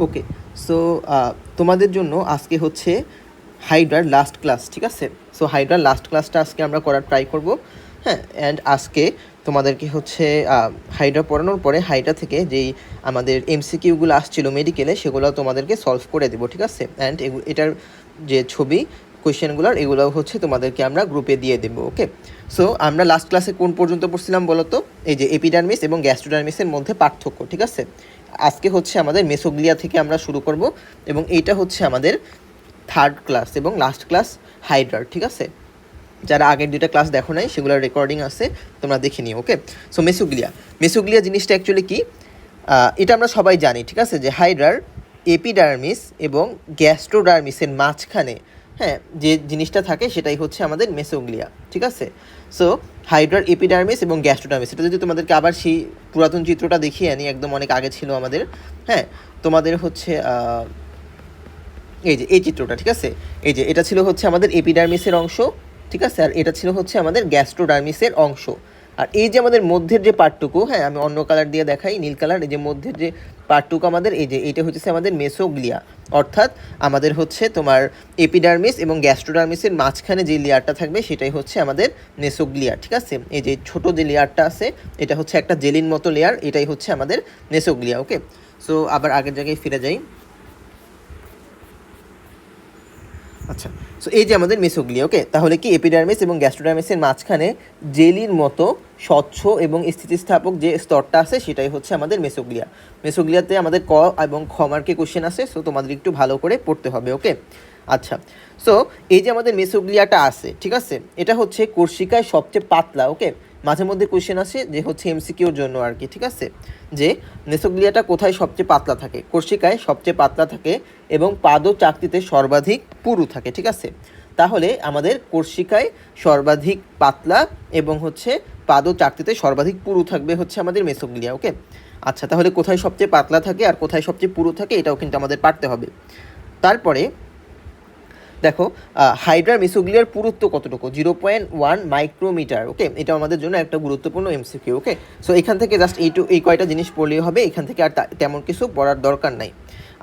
ওকে, so তোমাদের জন্য আজকে হচ্ছে হাইড্রার লাস্ট ক্লাস, ঠিক আছে? সো হাইড্রার লাস্ট ক্লাসটা আজকে আমরা করার ট্রাই করব। হ্যাঁ, অ্যান্ড আজকে তোমাদেরকে হচ্ছে হাইড্রা পড়ানোর পরে হাইড্রা থেকে যেই আমাদের এমসিকিউগুলো আসছিল মেডিকেলে সেগুলো তোমাদেরকে সলভ করে দেবো, ঠিক আছে? অ্যান্ড এটার যে ছবি কোয়েশ্চেনগুলোর এগুলো হচ্ছে তোমাদেরকে আমরা গ্রুপে দিয়ে দেবো। ওকে, সো আমরা লাস্ট ক্লাসে কোন পর্যন্ত পড়ছিলাম বলো তো? এই যে এপিডার্মিস এবং গ্যাস্ট্রোডার্মিসের মধ্যে পার্থক্য, ঠিক আছে? আজকে হচ্ছে আমাদের মেসোগ্লিয়া থেকে আমরা শুরু করব এবং এইটা হচ্ছে আমাদের থার্ড ক্লাস এবং লাস্ট ক্লাস হাইড্রার, ঠিক আছে? যারা আগের দুইটা ক্লাস দেখো নাই সেগুলোর রেকর্ডিং আছে, তোমরা দেখে নিও। ওকে, সো মেসোগ্লিয়া জিনিসটা অ্যাকচুয়ালি কি, এটা আমরা সবাই জানি, ঠিক আছে, যে হাইড্রার এপিডার্মিস এবং গ্যাস্ট্রোডার্মিসের মাঝখানে, হ্যাঁ, যে জিনিসটা থাকে সেটাই হচ্ছে আমাদের মেসোগ্লিয়া, ঠিক আছে? সো হাইড্রার এপিডার্মিস এবং গ্যাস্ট্রোডার্মিস, এটা যদি তোমাদেরকে আবার সেই পুরাতন চিত্রটা দেখিয়ে আনি, একদম অনেক আগে ছিল আমাদের। হ্যাঁ, তোমাদের হচ্ছে এই যে এই চিত্রটা, ঠিক আছে, এই যে এটা ছিল হচ্ছে আমাদের এপিডার্মিসের অংশ, ঠিক আছে, আর এটা ছিল হচ্ছে আমাদের গ্যাস্ট্রোডার্মিসের অংশ। আর এই যে আমাদের মধ্যের যে পার্টটুকু, হ্যাঁ আমি অন্য কালার দিয়ে দেখাই, নীল কালার, এই যে মধ্যের যে পার্টটুকু আমাদের, এই যে এইটা হচ্ছে আমাদের মেসোগ্লিয়া, অর্থাৎ আমাদের হচ্ছে তোমার এপিডার্মিস এবং গ্যাস্ট্রোডার্মিসের মাঝখানে যে লেয়ারটা থাকবে সেটাই হচ্ছে আমাদের মেসোগ্লিয়া, ঠিক আছে? এই যে ছোট যে লেয়ারটা আছে এটা হচ্ছে একটা জেলির মতো লেয়ার, এটাই হচ্ছে আমাদের মেসোগ্লিয়া। ওকে, সো আবার আগের জায়গায় ফিরে যাই। আচ্ছা, সো এই যে আমাদের মেসোগ্লিয়া। ওকে, তাহলে কি এপিডার্মিস এবং গ্যাস্ট্রোডার্মিসের মাঝখানে জেলির মতো স্বচ্ছ এবং স্থিতিস্থাপক যে স্তরটা আছে সেটাই হচ্ছে আমাদের মেসোগ্লিয়া। মেসোগ্লিয়াতে আমাদের ক এবং খ মার্কে কোশ্চেন আছে, সো তোমাদের একটু ভালো করে পড়তে হবে। ওকে, আচ্ছা, সো এই যে আমাদের মেসোগ্লিয়াটা আছে, ঠিক আছে, এটা হচ্ছে কোর্সিকায় সবচেয়ে পাতলা। ওকে, মাঝে মধ্যে কোশ্চেন আসে যে হচ্ছে এমসিকিউর জন্য আর কি, ঠিক আছে, যে মেসোগ্লিয়াটা কোথায় সবচেয়ে পাতলা থাকে? কোর্সিকায় সবচেয়ে পাতলা থাকে এবং পাদচাকতিতে সর্বাধিক পুরু থাকে, ঠিক আছে? তাহলে আমাদের কোর্সিকায় সর্বাধিক পাতলা এবং হচ্ছে পাদচাকতিতে সর্বাধিক পুরু থাকবে হচ্ছে আমাদের মেসোগ্লিয়া। ওকে, আচ্ছা, তাহলে কোথায় সবচেয়ে পাতলা থাকে আর কোথায় সবচেয়ে পুরু থাকে এটাও কিন্তু আমাদের পারতে হবে। তারপরে দেখো, হাইড্রার মেসোগ্লিয়ার পুরুত্ব কতটুকু? 0.1 মাইক্রোমিটার। ওকে, এটা আমাদের জন্য একটা গুরুত্বপূর্ণ এমসিকিউ। ওকে, সো এখান থেকে জাস্ট এই কয়টা জিনিস পড়লেই হবে, এখান থেকে আর তেমন কিছু পড়ার দরকার নাই।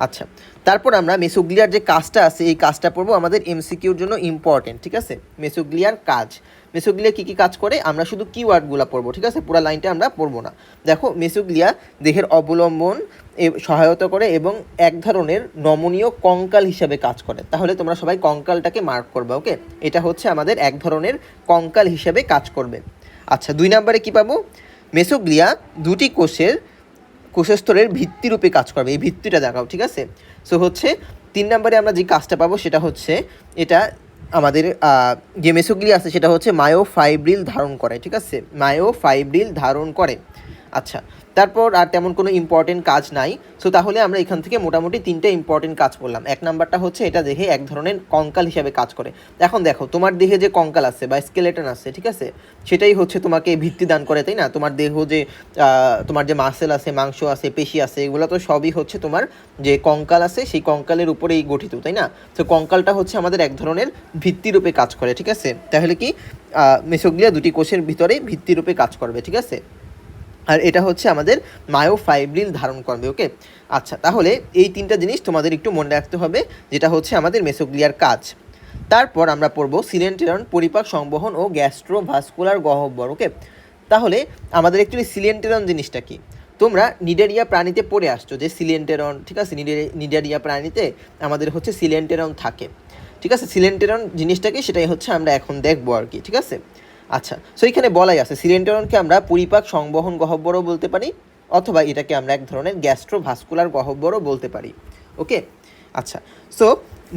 আচ্ছা, তারপর আমরা মেসোগ্লিয়ার যে কাজটা আছে এই কাজটা পড়বো, আমাদের এমসিকিউর জন্য ইম্পর্টেন্ট, ঠিক আছে? মেসোগ্লিয়ার কাজ, মেসোগ্লিয়া কী কী কাজ করে আমরা শুধু কিওয়ার্ডগুলো পড়বো, ঠিক আছে, পুরো লাইনটা আমরা পড়বো না। দেখো, মেসোগ্লিয়া দেহের অবলম্বন সহায়তা করে এবং এক ধরনের নমনীয় কঙ্কাল হিসাবে কাজ করে। তাহলে তোমরা সবাই কঙ্কালটাকে মার্ক করবে। ওকে, এটা হচ্ছে আমাদের এক ধরনের কঙ্কাল হিসাবে কাজ করবে। আচ্ছা, 2 নম্বরে কী পাবো? মেসোগ্লিয়া দুটি কোষস্তরের ভিত্তিরূপে কাজ করবে, এই ভিত্তিটা দেখাও, ঠিক আছে? সো হচ্ছে 3 নম্বরে আমরা যে কাজটা পাবো সেটা হচ্ছে এটা আমাদের যে মেসোগ্লিয়া আছে সেটা হচ্ছে মায়োফাইব্রিল ধারণ করে, ঠিক আছে, মায়োফাইব্রিল ধারণ করে। আচ্ছা, তারপর আর তেমন কোনো ইম্পর্টেন্ট কাজ নাই। সো তাহলে আমরা এখান থেকে মোটামুটি 3টে ইম্পর্টেন্ট কাজ করলাম। 1 নাম্বারটা হচ্ছে এটা দেহে এক ধরনের কঙ্কাল হিসাবে কাজ করে। এখন দেখো, তোমার দেহে যে কঙ্কাল আছে বা স্কেলেটন আছে, ঠিক আছে, সেটাই হচ্ছে তোমাকে ভিত্তি দান করে, তাই না? তোমার দেহ যে তোমার যে মাসেল আছে, মাংস আছে, পেশি আছে, এগুলো তো সবই হচ্ছে তোমার যে কঙ্কাল আছে সেই কঙ্কালের উপরেই গঠিত, তাই না? তো কঙ্কালটা হচ্ছে আমাদের এক ধরনের ভিত্তিরূপে কাজ করে, ঠিক আছে? তাহলে কি মেসোগ্লিয়া দুটি কোষের ভিতরে ভিত্তিরূপে কাজ করবে, ঠিক আছে? আর এটা হচ্ছে আমাদের মায়োফাইব্রিল ধারণ করবে। ওকে, আচ্ছা, তাহলে এই 3টা জিনিস তোমাদের একটু মনে রাখতে হবে, যেটা হচ্ছে আমাদের মেসোগ্লিয়ার কাজ। তারপর আমরা পড়বো সিলেন্টেরন, পরিপাক, সংবহন ও গ্যাস্ট্রোভাস্কুলার গহ্বর। ওকে, তাহলে আমাদের অ্যাকচুয়ালি সিলেন্টেরন জিনিসটা কি? তোমরা নিডারিয়া প্রাণীতে পড়ে আসছো যে সিলেন্টেরন, ঠিক আছে, নিডারিয়া প্রাণীতে আমাদের হচ্ছে সিলেন্টেরন থাকে, ঠিক আছে? সিলেন্টেরন জিনিসটা কি সেটাই হচ্ছে আমরা এখন দেখবো আর কি, ঠিক আছে? আচ্ছা, সো এখানে বলাই আছে সিলেন্টেরনকে আমরা পরিপাক সংবহন গহ্বরও বলতে পারি, অথবা এটাকে আমরা এক ধরনের গ্যাস্ট্রোভাস্কুলার গহ্বরও বলতে পারি। ওকে, আচ্ছা, সো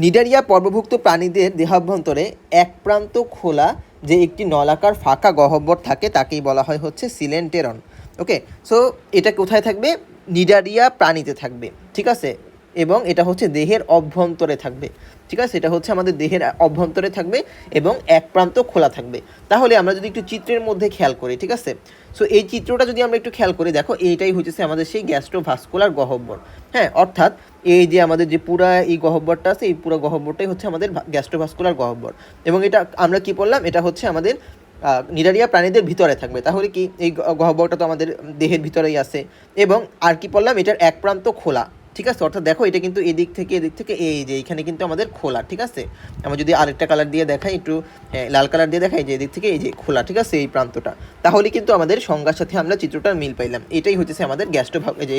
নিডারিয়া পর্বভুক্ত প্রাণীদের দেহাভ্যন্তরে এক প্রান্ত খোলা যে একটি নলাকার ফাঁকা গহ্বর থাকে তাকেই বলা হয় হচ্ছে সিলেন্টেরন। ওকে, সো এটা কোথায় থাকবে? নিডারিয়া প্রাণীতে থাকবে, ঠিক আছে, এবং এটা হচ্ছে দেহের অভ্যন্তরে থাকবে, ঠিক আছে, এটা হচ্ছে আমাদের দেহের অভ্যন্তরে থাকবে এবং এক প্রান্ত খোলা থাকবে। তাহলে আমরা যদি একটু চিত্রের মধ্যে খেয়াল করি, ঠিক আছে, সো এই চিত্রটা যদি আমরা একটু খেয়াল করি, দেখো এইটাই হচ্ছে আমাদের সেই গ্যাস্ট্রোভাস্কুলার গহ্বর। হ্যাঁ, অর্থাৎ এই যে আমাদের যে পুরা এই গহ্বরটা আছে এই পুরো গহ্বরটাই হচ্ছে আমাদের গ্যাস্ট্রোভাস্কুলার গহ্বর, এবং এটা আমরা কি বললাম, এটা হচ্ছে আমাদের নিডারিয়া প্রাণীদের ভিতরে থাকবে। তাহলে কি এই গহ্বরটা তো আমাদের দেহের ভিতরেই আছে, এবং আর কি বললাম, এটার এক প্রান্ত খোলা, ঠিক আছে, অর্থাৎ দেখো এটা কিন্তু এদিক থেকে এই যে এখানে কিন্তু আমাদের খোলা, ঠিক আছে। আমরা যদি আরেকটা কালার দিয়ে দেখাই, একটু লাল কালার দিয়ে দেখাই, যে এদিক থেকে এই যে খোলা, ঠিক আছে, এই প্রান্তটা, তাহলে কিন্তু আমাদের সংজ্ঞার সাথে আমরা চিত্রটার মিল পাইলাম। এটাই হইতেছে আমাদের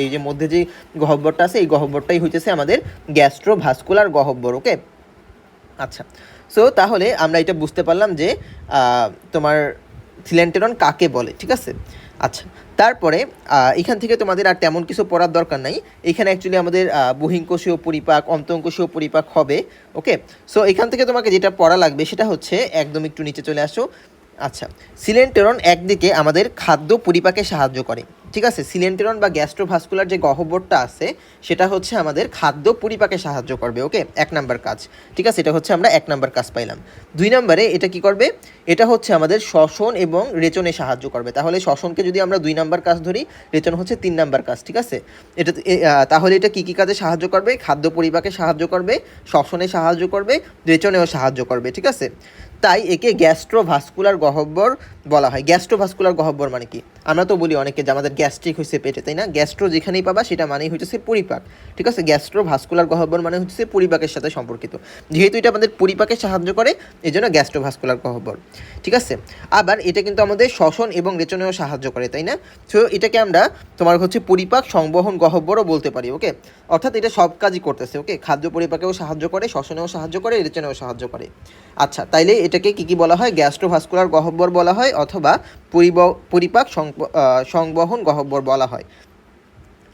এই যে মধ্যে যে গহ্বরটা আছে, এই গহ্বরটাই হইতেছে আমাদের গ্যাস্ট্রোভাস্কুলার গহ্বর। ওকে, আচ্ছা। সো তাহলে আমরা এটা বুঝতে পারলাম যে তোমার সিলেন্টেরন কাকে বলে, ঠিক আছে। আচ্ছা, তারপরে এখান থেকে তোমাদের আর তেমন কিছু পড়ার দরকার নাই। এখানে অ্যাকচুয়ালি আমাদের বহিঃকোষীয় পরিপাক, অন্তঃকোষীয় পরিপাক হবে। ওকে, সো এখান থেকে তোমাকে যেটা পড়া লাগবে সেটা হচ্ছে, একদম একটু নিচে চলে আসো। আচ্ছা, সিলেন্টেরন একদিকে আমাদের খাদ্য পরিপাকে সাহায্য করে, ঠিক আছে। সিলেন্টেরন বা গ্যাস্ট্রোভাস্কুলার যে গহ্বরটা আছে সেটা হচ্ছে আমাদের খাদ্য পরিপাকে সাহায্য করবে। ওকে, 1 নাম্বার কাজ, ঠিক আছে, এটা হচ্ছে আমরা 1 নাম্বার কাজ পাইলাম। 2 নম্বরে এটা কি করবে, এটা হচ্ছে আমাদের শ্বসন এবং রেচনে সাহায্য করবে। তাহলে শ্বসনকে যদি আমরা 2 নাম্বার কাজ ধরি, রেচন হচ্ছে 3 নাম্বার কাজ, ঠিক আছে। এটা তাহলে এটা কী কী কাজে সাহায্য করবে, খাদ্য পরিপাকে সাহায্য করবে, শ্বসনে সাহায্য করবে, রেচনেও সাহায্য করবে, ঠিক আছে। তাই একে গ্যাস্ট্রোভাস্কুলার গহ্বর বলা হয়। গ্যাস্ট্রোভাস্কুলার গহ্বর মানে কি, আমরা তো বলি অনেকে যে আমাদের গ্যাস্ট্রিক হয়েছে পেটে, তাই না। গ্যাস্ট্রো যেখানেই পাবা সেটা মানেই হচ্ছে পরিপাক, ঠিক আছে। গ্যাস্ট্রোভাস্কুলার গহ্বর মানে হচ্ছে পরিপাকের সাথে সম্পর্কিত। যেহেতু এটা আমাদের পরিপাকে সাহায্য করে, এই জন্য গ্যাস্ট্রোভাস্কুলার গহ্বর, ঠিক আছে। আবার এটা কিন্তু আমাদের শ্বসন এবং রেচনেও সাহায্য করে, তাই না। সো এটাকে আমরা তোমার হচ্ছে পরিপাক সংবহন গহ্বরও বলতে পারি। ওকে, অর্থাৎ এটা সব কাজই করতেছে। ওকে, খাদ্য পরিপাকেও সাহায্য করে, শ্বসনেও সাহায্য করে, রেচনেও সাহায্য করে। আচ্ছা, তাইলে এটাকে কী কী বলা হয়, গ্যাস্ট্রোভাস্কুলার গহ্বর বলা হয়, অথবা পরিপাক সংবহন গহ্বর বলা হয়।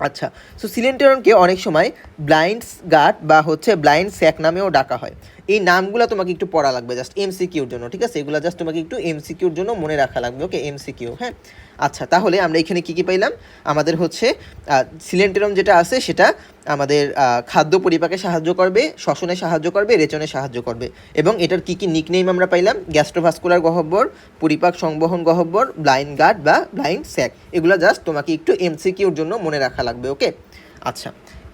আচ্ছা, সো সিলেন্টেরনকে অনেক সময় ব্লাইন্ড গাট বা হচ্ছে ব্লাইন্ড স্যাক নামেও ডাকা হয়। এই নামগুলো তোমাকে একটু পড়া লাগবে জাস্ট এমসিকিউর জন্য, ঠিক আছে। এগুলো জাস্ট তোমাকে একটু এমসিকিউর জন্য মনে রাখা লাগবে। ওকে, এমসিকিউ, হ্যাঁ। আচ্ছা, তাহলে আমরা এখানে কী কী পাইলাম, আমাদের হচ্ছে সিলেন্টেরন যেটা আছে সেটা আমাদের খাদ্য পরিপাকে সাহায্য করবে, শ্বসনে সাহায্য করবে, রেচনে সাহায্য করবে, এবং এটার কী কী নিকনেম আমরা পাইলাম, গ্যাস্ট্রোভাস্কুলার গহ্বর, পরিপাক সংবহন গহ্বর, ব্লাইন্ড গাট বা ব্লাইন্ড স্যাক। এগুলো জাস্ট তোমাকে একটু এমসিকিউর জন্য মনে রাখা লাগবে। ওকে, আচ্ছা।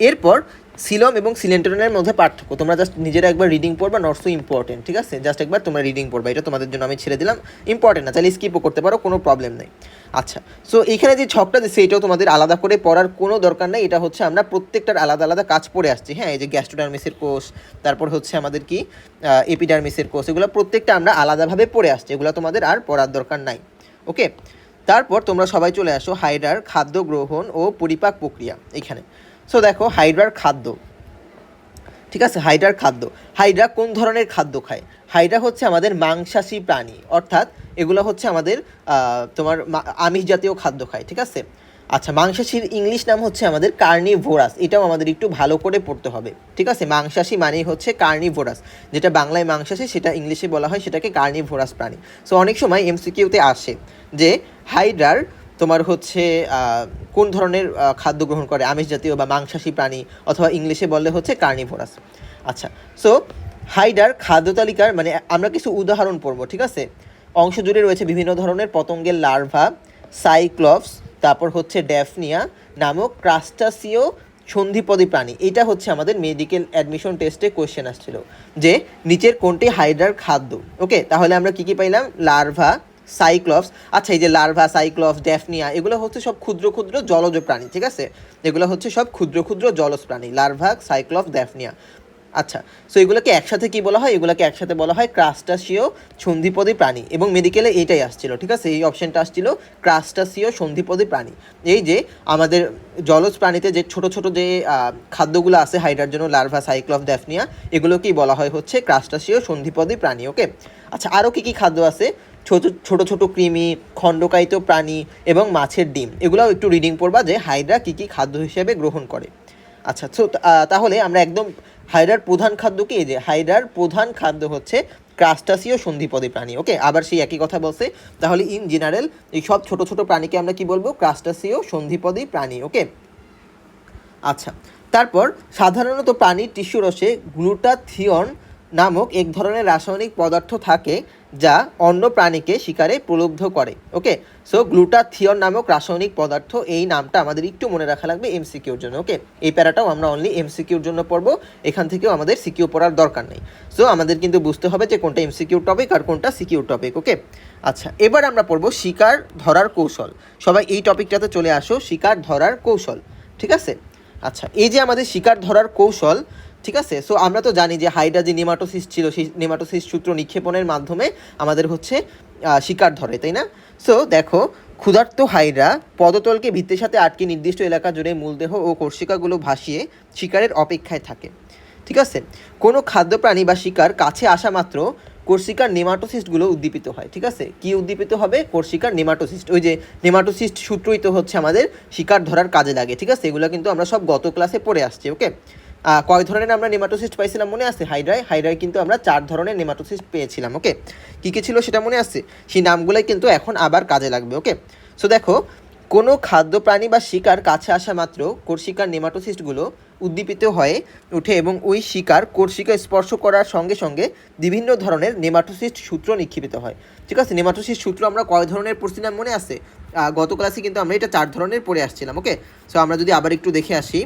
এরপর সিলম এবং সিলেন্টেরনের মধ্যে পার্থক্য তোমরা জাস্ট নিজেরা একবার রিডিং পড়বা, নট সো ইম্পর্টেন্ট, ঠিক আছে। জাস্ট একবার তোমরা রিডিং পড়বা, এটা তোমাদের জন্য আমি ছেড়ে দিলাম, ইম্পর্টেন্ট না, চাইলে স্কিপও করতে পারো, কোনো প্রবলেম নেই। আচ্ছা, সো এইখানে যে ছকটা দিচ্ছে এটাও তোমাদের আলাদা করে পড়ার কোনো দরকার নেই। এটা হচ্ছে আমরা প্রত্যেকটার আলাদা আলাদা কাজ পড়ে আসছি। হ্যাঁ, এই যে গ্যাস্ট্রোডার্মিসের কোষ, তারপর হচ্ছে আমাদের কি এপিডার্মিসের কোষ, এগুলো প্রত্যেকটা আমরা আলাদাভাবে পড়ে আসছি, এগুলো তোমাদের আর পড়ার দরকার নাই। ওকে, তারপর তোমরা সবাই চলে আসো হাইড্রার খাদ্য গ্রহণ ও পরিপাক প্রক্রিয়া এখানে। সো দেখো হাইড্রার খাদ্য, ঠিক আছে। হাইড্রার খাদ্য, হাইড্রা কোন ধরনের খাদ্য খায়, হাইড্রা হচ্ছে আমাদের মাংসাশী প্রাণী, অর্থাৎ এগুলো হচ্ছে আমাদের তোমার আমিষ জাতীয় খাদ্য খায়, ঠিক আছে। আচ্ছা, মাংসাশীর ইংলিশ নাম হচ্ছে আমাদের কার্নিভোরাস, এটাও আমাদের একটু ভালো করে পড়তে হবে, ঠিক আছে। মাংসাশী মানেই হচ্ছে কার্নিভোরাস, যেটা বাংলায় মাংসাশী সেটা ইংলিশে বলা হয় সেটাকে কার্নিভোরাস প্রাণী। সো অনেক সময় এমসিকিউতে আসে যে হাইড্রার তোমার হচ্ছে কোন ধরনের খাদ্য গ্রহণ করে, আমিষ জাতীয় বা মাংসাশী প্রাণী, অথবা ইংলিশে বললে হচ্ছে কার্নিভোরাস। আচ্ছা, সো হাইড্রার খাদ্য তালিকার মানে আমরা কিছু উদাহরণ পড়বো, ঠিক আছে। অংশ জুড়ে রয়েছে বিভিন্ন ধরনের পতঙ্গের লার্ভা, সাইক্লপস, তারপর হচ্ছে ড্যাফনিয়া নামক ক্রাস্টাসিও সন্ধিপদী প্রাণী। এটা হচ্ছে আমাদের মেডিকেল অ্যাডমিশন টেস্টে কোয়েশ্চেন আসছিল যে নিচের কোনটি হাইড্রার খাদ্য। ওকে, তাহলে আমরা কী কী পাইলাম, লার্ভা, সাইক্লপস। আচ্ছা, এই যে লার্ভা, সাইক্লপস, ড্যাফনিয়া এগুলো হচ্ছে সব ক্ষুদ্র ক্ষুদ্র জলজ প্রাণী, ঠিক আছে। এগুলো হচ্ছে সব ক্ষুদ্র ক্ষুদ্র জলজ প্রাণী, লার্ভা, সাইক্লপস, ড্যাফনিয়া। আচ্ছা, সো এগুলোকে একসাথে কি বলা হয়, এগুলোকে একসাথে বলা হয় ক্রাস্টাসিও সন্ধিপদী প্রাণী, এবং মেডিকেলে এইটাই আসছিল, ঠিক আছে। এই অপশনটা আসছিল ক্রাস্টাসিও সন্ধিপদী প্রাণী। এই যে আমাদের জলজ প্রাণীতে যে ছোট ছোট যে খাদ্যগুলো আছে হাইড্রার জন্য, লার্ভা, সাইক্লপস, ড্যাফনিয়া, এগুলোকেই বলা হয় হচ্ছে ক্রাস্টাসিও সন্ধিপদী প্রাণী। ওকে, আচ্ছা, আরও কী কী খাদ্য আছে, ছোট ছোট কৃমি, খণ্ডকায়িত প্রাণী এবং মাছের ডিম, এগুলোও একটু রিডিং পড়বা যে হাইড্রা কী কী খাদ্য হিসেবে গ্রহণ করে। আচ্ছা, সো তাহলে আমরা একদম হাইড্রার প্রধান খাদ্য কি, এই যে হাইড্রার প্রধান খাদ্য হচ্ছে ক্রাস্টাসিও সন্ধিপদী প্রাণী। ওকে, আবার সেই একই কথা বলছে, তাহলে ইন জেনারেল এই সব ছোট ছোট প্রাণীকে আমরা কি বলবো, ক্রাস্টাসিও সন্ধিপদী প্রাণী। ওকে, আচ্ছা, তারপর সাধারণত প্রাণীর টিস্যু রসে গ্লুটাথিয়ন নামক এক ধরনের রাসায়নিক পদার্থ থাকে যা অন্য প্রাণীকে শিকারে প্রলুব্ধ করে। ওকে, সো গ্লুটাথিয়ন নামক রাসায়নিক পদার্থ, এই নামটা আমাদের একটু মনে রাখা লাগবে এমসিকিউর জন্য। ওকে, এই প্যারাটাও আমরা অনলি এমসিকিউর জন্য পড়বো, এখান থেকেও আমাদের সিকিউ পড়ার দরকার নেই। সো আমাদের কিন্তু বুঝতে হবে যে কোনটা এমসিকিউ টপিক আর কোনটা সিকিউ টপিক। ওকে, আচ্ছা, এবার আমরা পড়বো শিকার ধরার কৌশল। সবাই এই টপিকটাতে চলে আসো, শিকার ধরার কৌশল, ঠিক আছে। আচ্ছা, এই যে আমাদের শিকার ধরার কৌশল, ঠিক আছে। সো আমরা তো জানি যে হাইড্রা যে নেমাটোসিস্ট ছিল, সেই নেমাটোসিস্ট সূত্র নিক্ষেপণের মাধ্যমে আমাদের হচ্ছে শিকার ধরে, তাই না? সো দেখো, ক্ষুধার্ত হাইড্রা পদতলকে ভিত্তির সাথে আটকে নির্দিষ্ট এলাকা জুড়ে মূলদেহ ও কোর্সিকাগুলো ভাসিয়ে শিকারের অপেক্ষায় থাকে, ঠিক আছে। কোনো খাদ্য প্রাণী বা শিকার কাছে আসা মাত্র কোর্সিকার নেমাটোসিস্টগুলো উদ্দীপিত হয়, ঠিক আছে। কি উদ্দীপিত হবে? কোর্সিকার নেমাটোসিস্ট। ওই যে নেমাটোসিস্ট সূত্রই তো হচ্ছে আমাদের শিকার ধরার কাজে লাগে, ঠিক আছে। এগুলো কিন্তু আমরা সব গত ক্লাসে পড়ে আসছি, ওকে। কয় ধরনের আমরা নেমাটোসিস্ট পাইছিলাম মনে আছে? হাইড্রায় কিন্তু আমরা 4 ধরনের নেমাটোসিস্ট পেয়েছিলাম, ওকে। কী কী ছিল সেটা মনে আছে? সেই নামগুলোই কিন্তু এখন আবার কাজে লাগবে, ওকে। সো দেখো, কোনো খাদ্য প্রাণী বা শিকার কাছে আসা মাত্র কোর্সিকার নেমাটোসিস্টগুলো উদ্দীপিত হয়ে ওঠে এবং ওই শিকার কোর্সিকা স্পর্শ করার সঙ্গে সঙ্গে বিভিন্ন ধরনের নেমাটোসিস্ট সূত্র নিক্ষেপিত হয়, ঠিক আছে। নেমাটোসিস্ট সূত্র আমরা কয় ধরনের পড়ছিলাম মনে আছে? গত ক্লাসে কিন্তু আমরা এটা 4 ধরনের পড়ে আসছিলাম, ওকে। সো আমরা যদি আবার একটু দেখে আসি,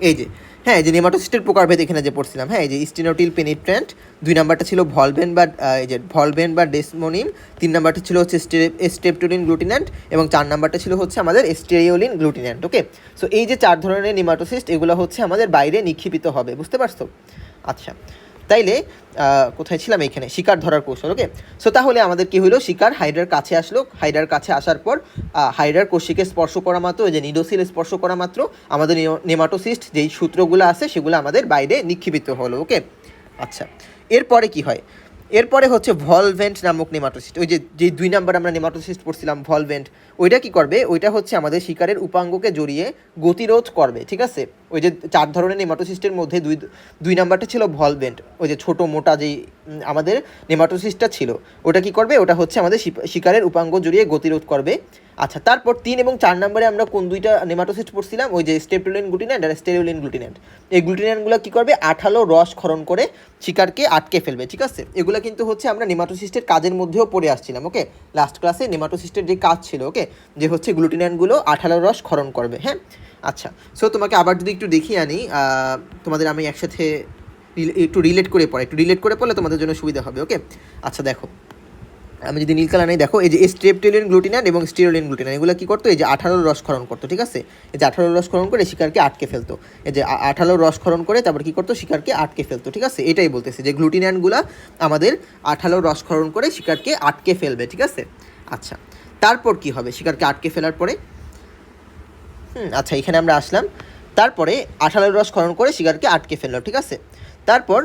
এই যে, হ্যাঁ, এই যে নেমাটোসিস্টের প্রকারভেদ এখানে যে পড়ছিলাম, হ্যাঁ, এই যে স্টেনোটিল পেনিট্রেন্ট, 2 নাম্বারটা ছিল ভলভেন বা ডেসমোনিম, 3 নাম্বারটা ছিল হচ্ছে স্টেপটোলিন গ্লুটিন্যান্ট এবং 4 নাম্বারটা ছিল হচ্ছে আমাদের স্টেরিওলিন গ্লুটিন্যান্ট, ওকে। সো এই যে 4 ধরনের নেমাটোসিস্ট, এগুলো হচ্ছে আমাদের বাইরে নিক্ষেপিত হবে, বুঝতে পারছো? আচ্ছা, তাইলে কোথায় ছিলাম? এইখানে, শিকার ধরার কৌশল, ওকে। সো তাহলে আমাদের কি হলো? শিকার হাইড্রার কাছে আসলো, হাইড্রার কাছে আসার পর হাইড্রার কোষিকে স্পর্শ করা মাত্র, ওই যে নিডোসিল স্পর্শ করা মাত্র আমাদের নেমাটোসিস্ট যেই সূত্রগুলো আছে সেগুলো আমাদের বাইরে নিক্ষেপিত হলো, ওকে। আচ্ছা, এরপরে কি হয়? এরপরে হচ্ছে ভলভেন্ট নামক নেমাটোসিস্ট। ওই যে 2 নাম্বার আমরা নেমাটোসিস্ট পড়ছিলাম, ভলভেন্ট, ওইটা কি করবে? ওইটা হচ্ছে আমাদের শিকারের উপাঙ্গকে জড়িয়ে গতিরোধ করবে, ঠিক আছে। ওই যে 4 ধরনের নেমাটোসিস্টের মধ্যে দুই নাম্বারটা ছিল ভলভেন্ট, ওই যে ছোটো মোটা যেই আমাদের নেমাটোসিস্টটা ছিল, ওটা কি করবে? ওটা হচ্ছে আমাদের শিকারের উপাঙ্গ জড়িয়ে গতিরোধ করবে। আচ্ছা, তারপর 3 এবং 4 নম্বরে আমরা কোন 2টা নেমাটোসিস্ট পড়ছিলাম? ওই যে স্টেপটোলিন গ্লুটিন্যান্ট আর স্টেরিওলিন গ্লুটিন্যান্ট। এই গ্লুটিন্যান্টগুলো কী করবে? আঠালো রস ক্ষরণ করে শিকারকে আটকে ফেলবে, ঠিক আছে। এগুলো কিন্তু হচ্ছে আমরা নেমাটোসিস্টের কাজের মধ্যেও পড়ে আসছিলাম, ওকে। লাস্ট ক্লাসে নেমাটোসিস্টের যে কাজ ছিল, ওকে, যে হচ্ছে গ্লুটিন্যান্টগুলো আঠালো রস ক্ষরণ করবে, হ্যাঁ। আচ্ছা, সো তোমাকে আবার যদি একটু দেখিয়ে আনি, তোমাদের আমি একসাথে একটু রিলেট করে পড়লে তোমাদের জন্য সুবিধা হবে, ওকে। আচ্ছা, দেখো, আমি যদি নীল কালার নেই, দেখো, এই যে স্ট্রেপটোলিন গ্লুটিন্যান্ট এবং স্টেরিওলিন গ্লুটিন্যান্ট, এগুলো কী করতো? এই যে 18 রসক্ষরণ করতো, ঠিক আছে। এই যে 18 রসক্ষরণ করে শিকারকে আটকে ফেলতো, এই যে 18 রসক্ষরণ করে তারপর কী করতো? শিকারকে আটকে ফেলতো, ঠিক আছে। এটাই বলতেছে যে গ্লুটিন্যান্টগুলো আমাদের 18 রসক্ষরণ করে শিকারকে আটকে ফেলবে, ঠিক আছে। আচ্ছা, তারপর কি হবে শিকারকে আটকে ফেলার পরে? আচ্ছা, এখানে আমরা আসলাম। তারপরে 18 রসক্ষরণ করে শিকারকে আটকে ফেললো, ঠিক আছে। তারপর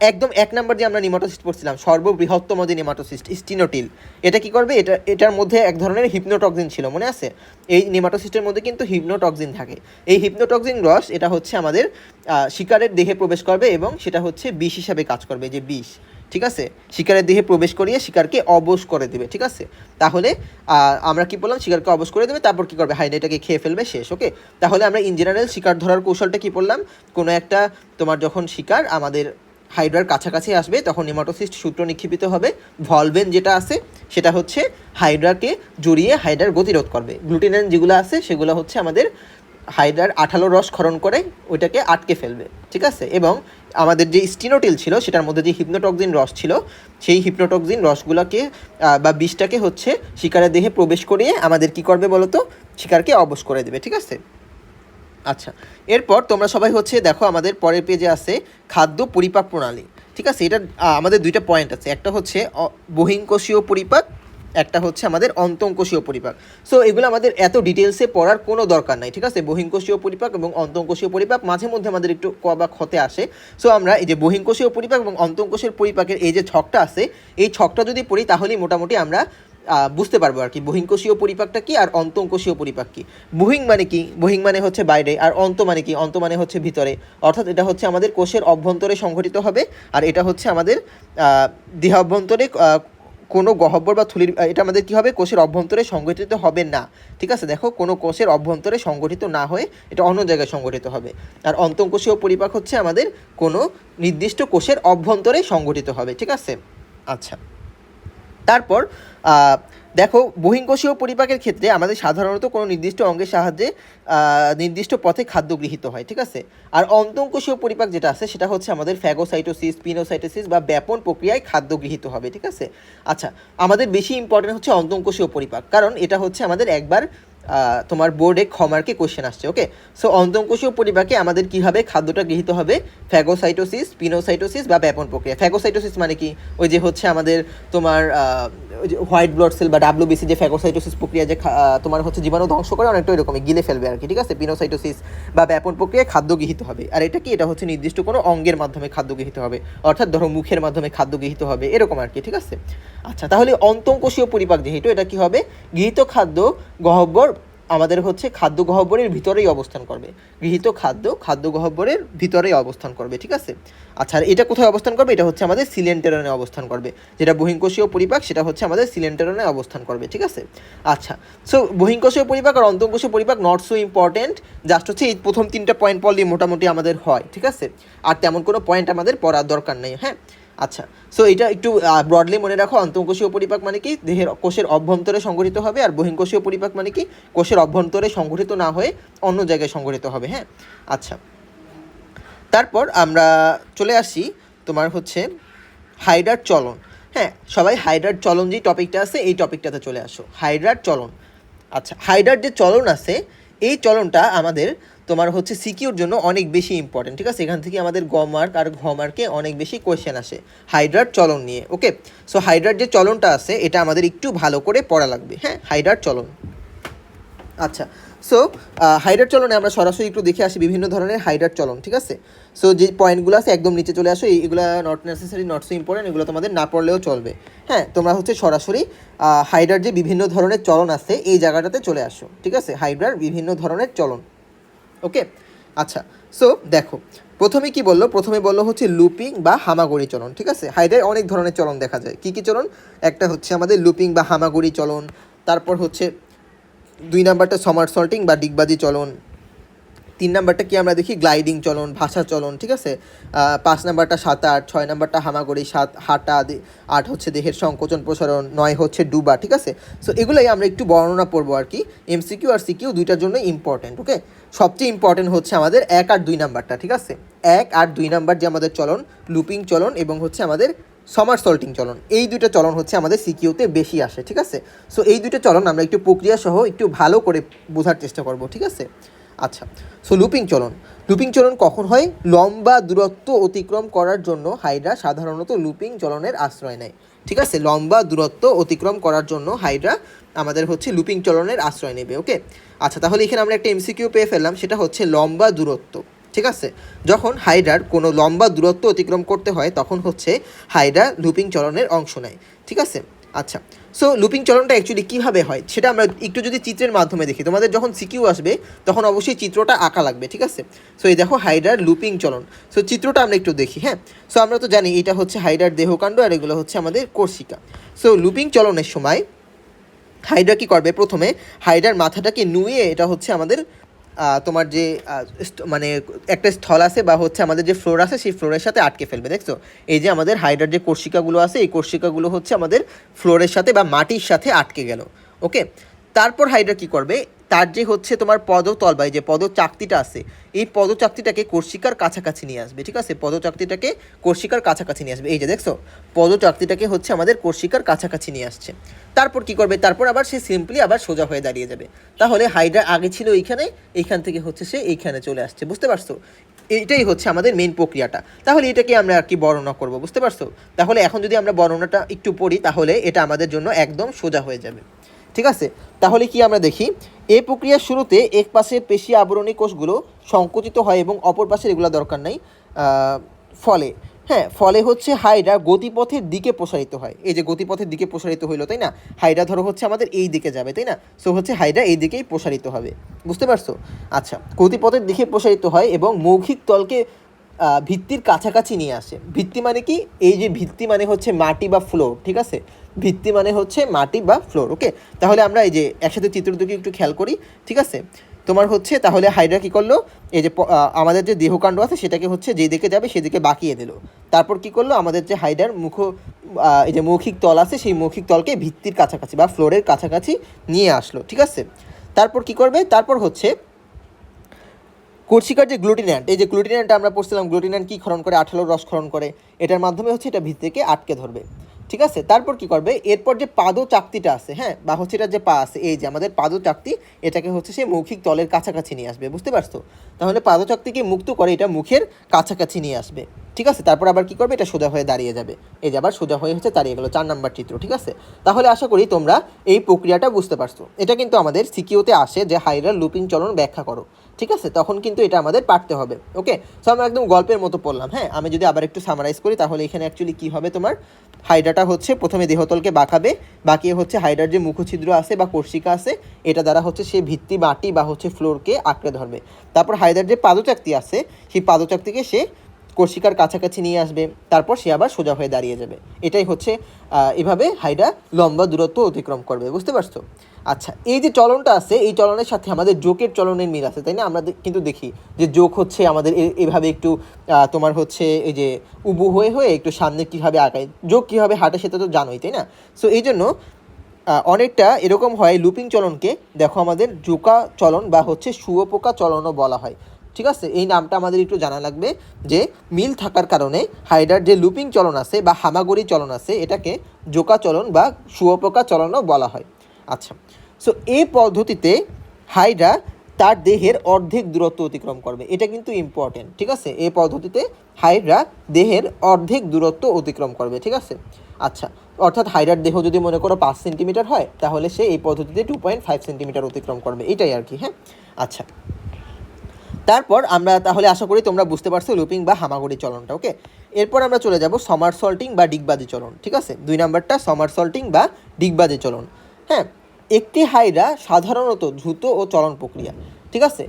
একদম 1 নাম্বার যে আমরা নেমাটোসিস্ট পড়ছিলাম, সর্ববৃহত্তম যে নেমাটোসিস্ট স্টিনোটিল, এটা কি করবে? এটার মধ্যে এক ধরনের হিপনোটক্সিন ছিল, মনে আছে? এই নেমাটোসিস্টের মধ্যে কিন্তু হিপনোটক্সিন থাকে। এই হিপনোটক্সিন রস, এটা হচ্ছে আমাদের শিকারের দেহে প্রবেশ করবে এবং সেটা হচ্ছে বিষ হিসাবে কাজ করবে, যে বিষ, ঠিক আছে। শিকারের দেহে প্রবেশ করিয়ে শিকারকে অবশ করে দেবে, ঠিক আছে। তাহলে আমরা কি বললাম? শিকারকে অবশ করে দেবে, তারপর কি করবে? হাইড্রাটাকে খেয়ে ফেলবে, শেষ, ওকে। তাহলে আমরা ইন জেনারেল শিকার ধরার কৌশলটা কি বললাম? কোনো একটা, তোমার যখন শিকার আমাদের হাইড্রার কাছাকাছি আসবে তখন নেমাটোসিস্ট সূত্র নিক্ষেপিত হবে, ভলভেন যেটা আছে সেটা হচ্ছে হাইড্রাকে জড়িয়ে হাইড্রার গতিরোধ করবে, গ্লুটিন্যান্ট যেগুলো আছে সেগুলো হচ্ছে আমাদের হাইড্রার 18 রস ক্ষরণ করে ওইটাকে আটকে ফেলবে, ঠিক আছে। এবং আমাদের যে স্টিনোটিল ছিল সেটার মধ্যে যে হিপনোটক্সিন রস ছিল, সেই হিপনোটক্সিন রসগুলোকে বা বিষটাকে হচ্ছে শিকারের দেহে প্রবেশ করিয়ে আমাদের কি করবে বলো তো? শিকারকে অবশ করে দেবে, ঠিক আছে। আচ্ছা, এরপর তোমরা সবাই হচ্ছে দেখো, আমাদের পরের পেজে আছে খাদ্য পরিপাক প্রণালী, ঠিক আছে। এটা আমাদের 2টা পয়েন্ট আছে, একটা হচ্ছে বহিঃকোষীয় পরিপাক, একটা হচ্ছে আমাদের অন্তঃকোষীয় পরিপাক। সো এগুলো আমাদের এত ডিটেলসে পড়ার কোনো দরকার নাই, ঠিক আছে। বহিঃকোষীয় পরিপাক এবং অন্তঃকোষীয় পরিপাক মাঝে মধ্যে আমাদের একটু কবাক হতে আসে। সো আমরা এই যে বহিঃকোষীয় পরিপাক এবং অন্তঃকোষীয় পরিপাকের এই যে ছকটা আছে, এই ছকটা যদি পড়ি তাহলেই মোটামুটি আমরা বুঝতে পারবো আর কি বহিঃকোষীয় পরিপাকটা কি আর অন্তঃকোষীয় পরিপাক কি। বহিঃ মানে কি? বহিঃ মানে হচ্ছে বাইরে, আর অন্ত মানে কি? অন্ত মানে হচ্ছে ভিতরে। অর্থাৎ এটা হচ্ছে আমাদের কোষের অভ্যন্তরে সংঘটিত হবে, আর এটা হচ্ছে আমাদের দেহ অভ্যন্তরে কোনো গহ্বর বা থলির, এটা আমাদের কী হবে? কোষের অভ্যন্তরে সংগঠিত হবে না, ঠিক আছে। দেখো, কোনো কোষের অভ্যন্তরে সংগঠিত না হয়ে এটা অন্য জায়গায় সংগঠিত হবে। আর অন্তঃকোষীয় পরিপাক হচ্ছে আমাদের কোনো নির্দিষ্ট কোষের অভ্যন্তরে সংগঠিত হবে, ঠিক আছে। আচ্ছা, তারপর দেখো, বহিঃকোষীয় পরিপাকের ক্ষেত্রে আমাদের সাধারণত কোনো নির্দিষ্ট অঙ্গের সাহায্যে নির্দিষ্ট পথে খাদ্য গৃহীত হয়, ঠিক আছে। আর অন্তঃকোষীয় পরিপাক যেটা আছে সেটা হচ্ছে আমাদের ফ্যাগোসাইটোসিস, পিনোসাইটোসিস বা ব্যাপন প্রক্রিয়ায় খাদ্য গৃহীত হবে, ঠিক আছে। আচ্ছা, আমাদের বেশি ইম্পর্টেন্ট হচ্ছে অন্তঃকোষীয় পরিপাক, কারণ এটা হচ্ছে আমাদের একবার তোমার বোর্ডে ক্ষমার্কে কোশ্চেন আসছে। ওকে, সো অন্তঃকোষীয় পরিপাকে আমাদের কীভাবে খাদ্যটা গৃহীত হবে, ফ্যাগোসাইটোসিস, পিনোসাইটোসিস বা ব্যাপন প্রক্রিয়া। ফ্যাগোসাইটোসিস মানে কি, ওই যে হচ্ছে আমাদের তোমার ওই যে হোয়াইট ব্লাড সেল বা ডাব্লিউবিসি যে ফ্যাগোসাইটোসিস প্রক্রিয়া যে তোমার হচ্ছে জীবাণু ধ্বংস করে অনেকটা এরকমই গিলে ফেলবে আর কি, ঠিক আছে। পিনোসাইটোসিস বা ব্যাপন প্রক্রিয়ায় খাদ্য গৃহীত হবে। আর এটা কি, এটা হচ্ছে নির্দিষ্ট কোনো অঙ্গের মাধ্যমে খাদ্য গৃহীত হবে, অর্থাৎ ধরো মুখের মাধ্যমে খাদ্য গৃহীত হবে এরকম আর কি, ঠিক আছে। আচ্ছা, তাহলে অন্তঃকোষীয় পরিপাক যেহেতু, এটা কি হবে, গৃহীত খাদ্য গহ্বর আমাদের হচ্ছে খাদ্য গহ্বরের ভিতরেই অবস্থান করবে। গৃহীত খাদ্য গহ্বরের ভিতরেই অবস্থান করবে, ঠিক আছে। আচ্ছা, আর এটা কোথায় অবস্থান করবে, এটা হচ্ছে আমাদের সিলেন্টেরনে অবস্থান করবে। যেটা বহিঃকোষীয় পরিপাক সেটা হচ্ছে আমাদের সিলেন্টেরনে অবস্থান করবে, ঠিক আছে। আচ্ছা, সো বহিঃকোষীয় পরিপাক আর অন্তঃকোষীয় পরিপাক নট সো ইম্পর্টেন্ট, জাস্ট হচ্ছে এই প্রথম 3টা পয়েন্ট পড়লেই মোটামুটি আমাদের হয়, ঠিক আছে। আর তেমন কোনো পয়েন্ট আমাদের পড়ার দরকার নেই, হ্যাঁ। আচ্ছা, সো এটা একটু ব্রডলি মনে রাখো, অন্তঃকোষীয় পরিপাক মানে কি, দেহের কোষের অভ্যন্তরে সংঘটিত হবে, আর বহিঃকোষীয় পরিপাক মানে কি, কোষের অভ্যন্তরে সংঘটিত না হয়ে অন্য জায়গায় সংঘটিত হবে, হ্যাঁ। আচ্ছা, তারপর আমরা চলে আসি তোমার হচ্ছে হাইড্রার চলন। হ্যাঁ, সবাই হাইড্রার চলন যে টপিকটা আছে এই টপিকটাতে চলে আসো, হাইড্রার চলন। আচ্ছা, হাইড্রার যে চলন আছে এই চলনটা আমাদের তোমার হচ্ছে সিকিউর জন্য অনেক বেশি ইম্পর্টেন্ট, ঠিক আছে। এখান থেকে আমাদের গ মার্ক আর ঘ মার্কে অনেক বেশি কোয়েশ্চেন আসে হাইড্রার চলন নিয়ে। ওকে, সো হাইড্রার যে চলনটা আছে এটা আমাদের একটু ভালো করে পড়া লাগবে, হ্যাঁ, হাইড্রার চলন। আচ্ছা, সো হাইড্রার চলনে আমরা সরাসরি একটু দেখে আসি বিভিন্ন ধরনের হাইড্রার চলন, ঠিক আছে। সো যে পয়েন্টগুলো আছে একদম নিচে চলে আসো, এইগুলো not necessary, not so important, এগুলো তোমাদের না পড়লেও চলবে, হ্যাঁ। তোমরা হচ্ছে সরাসরি হাইড্রার যে বিভিন্ন ধরনের চলন আছে এই জায়গাটাতে চলে আসো, ঠিক আছে, হাইড্রার বিভিন্ন ধরনের চলন। ওকে, আচ্ছা, সো দেখো প্রথমে কি বললো, প্রথমে বললো হচ্ছে লুপিং বা হামাগুড়ি চলন, ঠিক আছে। হাইড্রায় অনেক ধরনের চলন দেখা যায়। কী কী চলন, একটা হচ্ছে আমাদের লুপিং বা হামাগুড়ি চলন, তারপর হচ্ছে 2 নাম্বারটা সমারসল্টিং বা ডিগবাজি চলন, 3 নাম্বারটা কি আমরা দেখি গ্লাইডিং চলন, ভাষা চলন, ঠিক আছে। 5 নাম্বারটা সাঁতার, 6 নাম্বারটা হামাগুড়ি, 7 হাঁটা, 8 হচ্ছে দেহের সংকোচন প্রসারণ, 9 হচ্ছে ডুবা, ঠিক আছে। সো এগুলোই আমরা একটু বর্ণনা পড়বো আর কি, এমসিকিউ আর সিকিউ দুইটার জন্য ইম্পর্টেন্ট। ওকে, সবচেয়ে ইম্পর্টেন্ট হচ্ছে আমাদের 1 আর 2 নাম্বারটা, ঠিক আছে। 1 আর 2 নাম্বার যে আমাদের চলন, লুপিং চলন এবং হচ্ছে আমাদের সমারসল্টিং চলন, এই দুইটা চলন হচ্ছে আমাদের সিকিউতে বেশি আসে, ঠিক আছে। সো এই দুইটা চলন আমরা একটু প্রক্রিয়া সহ একটু ভালো করে বোঝার চেষ্টা করব, ঠিক আছে। আচ্ছা, সো লুপিং চলন কখন হয়, লম্বা দূরত্ব অতিক্রম করার জন্য হাইড্রা সাধারণত লুপিং চলনের আশ্রয় নেয়, ঠিক আছে। লম্বা দূরত্ব অতিক্রম করার জন্য হাইড্রা আমাদের হচ্ছে লুপিং চলনের আশ্রয় নেবে। ওকে, আচ্ছা, তাহলে এখানে আমরা একটা এমসিকিউ পেয়ে ফেললাম, সেটা হচ্ছে লম্বা দূরত্ব, ঠিক আছে। যখন হাইড্রার কোনো লম্বা দূরত্ব অতিক্রম করতে হয় তখন হচ্ছে হাইড্রা লুপিং চলনের অংশ নেয়, ঠিক আছে। আচ্ছা, সো লুপিং চলনটা অ্যাকচুয়ালি কীভাবে হয় সেটা আমরা একটু যদি চিত্রের মাধ্যমে দেখি, তোমাদের যখন সিকিউ আসবে তখন অবশ্যই চিত্রটা আঁকা লাগবে, ঠিক আছে। সো এই দেখো হাইড্রার লুপিং চলন, সো চিত্রটা আমরা একটু দেখি, হ্যাঁ। সো আমরা তো জানি এটা হচ্ছে হাইড্রার দেহকাণ্ড আর এগুলো হচ্ছে আমাদের কোর্সিকা। সো লুপিং চলনের সময় হাইড্রা কী করবে, প্রথমে হাইড্রার মাথাটাকে নুয়ে, এটা হচ্ছে আমাদের তোমার যে মানে একটা স্থল আছে বা হচ্ছে আমাদের যে ফ্লোর আছে সেই ফ্লোরের সাথে আটকে ফেলবে, দেখছো। এই যে আমাদের হাইড্রার যে কোর্সিকাগুলো আছে এই কোর্সিকাগুলো হচ্ছে আমাদের ফ্লোরের সাথে বা মাটির সাথে আটকে গেল। ওকে, তারপর হাইড্রা কী করবে, তার যে হচ্ছে তোমার পদতল বা যে পদচাকতিটা আছে এই পদচাকতিটাকে কোর্সিকার কাছাকাছি নিয়ে আসবে, ঠিক আছে। পদচাকতিটাকে কোর্সিকার কাছাকাছি নিয়ে আসবে, এই যে দেখছো পদচাকতিটাকে হচ্ছে আমাদের কোর্সিকার কাছাকাছি নিয়ে আসছে। তারপর কি করবে, তারপর আবার সে সিম্পলি আবার সোজা হয়ে দাঁড়িয়ে যাবে। তাহলে হাইড্রা আগে ছিল এইখানে, এইখান থেকে হচ্ছে সে এইখানে চলে আসছে, বুঝতে পারছো। এইটাই হচ্ছে আমাদের মেন প্রক্রিয়াটা। তাহলে এটাকে আমরা আর কি বর্ণনা করব, বুঝতে পারছো। তাহলে এখন যদি আমরা বর্ণনাটা একটু পড়ি তাহলে এটা আমাদের জন্য একদম সোজা হয়ে যাবে, ঠিক আছে। তাহলে কি আমরা দেখি, এই প্রক্রিয়ার শুরুতে এক পাশের পেশি আবরণী কোষগুলো সংকুচিত হয় এবং অপর পাশের এগুলো দরকার নাই, ফলে হ্যাঁ ফলে হচ্ছে হাইড্রা গতিপথের দিকে প্রসারিত হয়। এই যে গতিপথের দিকে প্রসারিত হইলো, তাই না। হাইড্রা ধরো হচ্ছে আমাদের এই দিকে যাবে, তাই না। সো হচ্ছে হাইড্রা এই দিকেই প্রসারিত হবে, বুঝতে পারছো। আচ্ছা, গতিপথের দিকে প্রসারিত হয় এবং মৌখিক তলকে ভিত্তির কাছাকাছি নিয়ে আসে। ভিত্তি মানে কি, এই যে ভিত্তি মানে হচ্ছে মাটি বা ফ্লোর, ঠিক আছে। ভিত্তি মানে হচ্ছে মাটি বা ফ্লোর। ওকে, তাহলে আমরা এই যে একসাথে চিত্র দুটি একটু খেয়াল করি, ঠিক আছে। তোমার হচ্ছে তাহলে হাইড্রা কী করলো, এই যে আমাদের যে দেহকাণ্ড আছে সেটাকে হচ্ছে যেদিকে যাবে সেদিকে বাঁকিয়ে দিল। তারপর কি করলো, আমাদের যে হাইড্রার এই যে মৌখিক তল আছে সেই মৌখিক তলকে ভিত্তির কাছাকাছি বা ফ্লোরের কাছাকাছি নিয়ে আসলো, ঠিক আছে। তারপর কি করবে, তারপর হচ্ছে কোর্সিকার যে গ্লুটিন্যান্ট, এই যে গ্লুটিন্যান্টটা আমরা পড়ছিলাম, গ্লুটিন্যান্ট কী ক্ষরণ করে, আঠালোর রস ক্ষরণ করে, এটার মাধ্যমে হচ্ছে এটা ভিত্তিকে আটকে ধরবে, ঠিক আছে। তারপর কি করবে, এরপর যে পাদচাকতিটা আছে, হ্যাঁ, বা হচ্ছে এটা যে পা আছে, এই যে আমাদের পাদচাকতি, এটাকে হচ্ছে সে মৌখিক তলের কাছাকাছি নিয়ে আসবে, বুঝতে পারছো? তাহলে পাদচাকতিকে মুক্ত করে এটা মুখের কাছাকাছি নিয়ে আসবে, ঠিক আছে। তারপর আবার কি করবে, এটা সোজা হয়ে দাঁড়িয়ে যাবে, এই যে আবার সোজা হয়ে হচ্ছে দাঁড়িয়ে গেল, 4 নাম্বার চিত্র, ঠিক আছে। তাহলে আশা করি তোমরা এই প্রক্রিয়াটা বুঝতে পারছো। এটা কিন্তু আমাদের সিকিউতে আসে যে হাইড্রার লুপিং চলন ব্যাখ্যা করো, ঠিক আছে, তখন কিন্তু এটা আমাদের পারতে হবে। ওকে, সো আমরা একদম গল্পের মতো পড়লাম। হ্যাঁ, আমি যদি আবার একটু সামারাইজ করি, তাহলে এখানে অ্যাকচুয়ালি কী হবে, তোমার হাইড্রাটা হচ্ছে প্রথমে দেহতলকে বাঁকাবে, বাকিয়ে হচ্ছে হাইড্রার যে মুখছিদ্র আছে বা কোর্সিকা আছে, এটা দ্বারা হচ্ছে সে ভিত্তি, মাটি বা হচ্ছে ফ্লোরকে আঁকড়ে ধরবে। তারপর হাইড্রার যে পাদচাকতি আছে, সেই পাদচাকতিকে সে কোর্সিকার কাছাকাছি নিয়ে আসবে, তারপর সে আবার সোজা হয়ে দাঁড়িয়ে যাবে। এটাই হচ্ছে এভাবে হাইড্রা লম্বা দূরত্ব অতিক্রম করবে, বুঝতে পারছো? আচ্ছা, এই যে চলনটা আছে, এই চলনের সাথে আমাদের জোকের চলনের মিল আছে, তাই না? আমরা কিন্তু দেখি যে জোক হচ্ছে আমাদের এভাবে একটু তোমার হচ্ছে এই যে উবু হয়ে হয়ে একটু সামনে কীভাবে আগায়, জোক কীভাবে হাঁটে সেটা তো জানোই, তাই না? সো এই জন্য অনেকটা এরকম হয় লুপিং চলনকে, দেখো আমাদের জোকা চলন বা হচ্ছে শুয়োপোকা চলনও বলা হয়, ঠিক আছে। এই নামটা আমাদের একটু জানা লাগবে যে মিল থাকার কারণে হাইড্রার যে লুপিং চলন আছে বা হামাগুড়ি চলন আছে, এটাকে জোকা চলন বা শুয়োপোকা চলনও বলা হয়। আচ্ছা, সো এই পদ্ধতিতে হাইড্রা তার দেহের অর্ধেক দূরত্ব অতিক্রম করবে, এটা কিন্তু ইম্পর্টেন্ট, ঠিক আছে। এই পদ্ধতিতে হাইড্রা দেহের অর্ধেক দূরত্ব অতিক্রম করবে, ঠিক আছে। আচ্ছা, অর্থাৎ হাইড্রার দেহ যদি মনে করো 5 সেন্টিমিটার হয়, তাহলে সে এই পদ্ধতিতে 2.5 সেন্টিমিটার অতিক্রম করবে, এটাই আর কি। হ্যাঁ, আচ্ছা, তারপর আমরা তাহলে আশা করি তোমরা বুঝতে পারছো লুপিং বা হামাগুড়ি চলনটা। ওকে, এরপর আমরা চলে যাব সমারসল্টিং বা ডিগবাজি চলন, ঠিক আছে। 2 নাম্বারটা সমারসল্টিং বা ডিগবাজি চলন। হ্যাঁ, একটি হাইড্রা সাধারণত দ্রুত ও চলন প্রক্রিয়া, ঠিক আছে।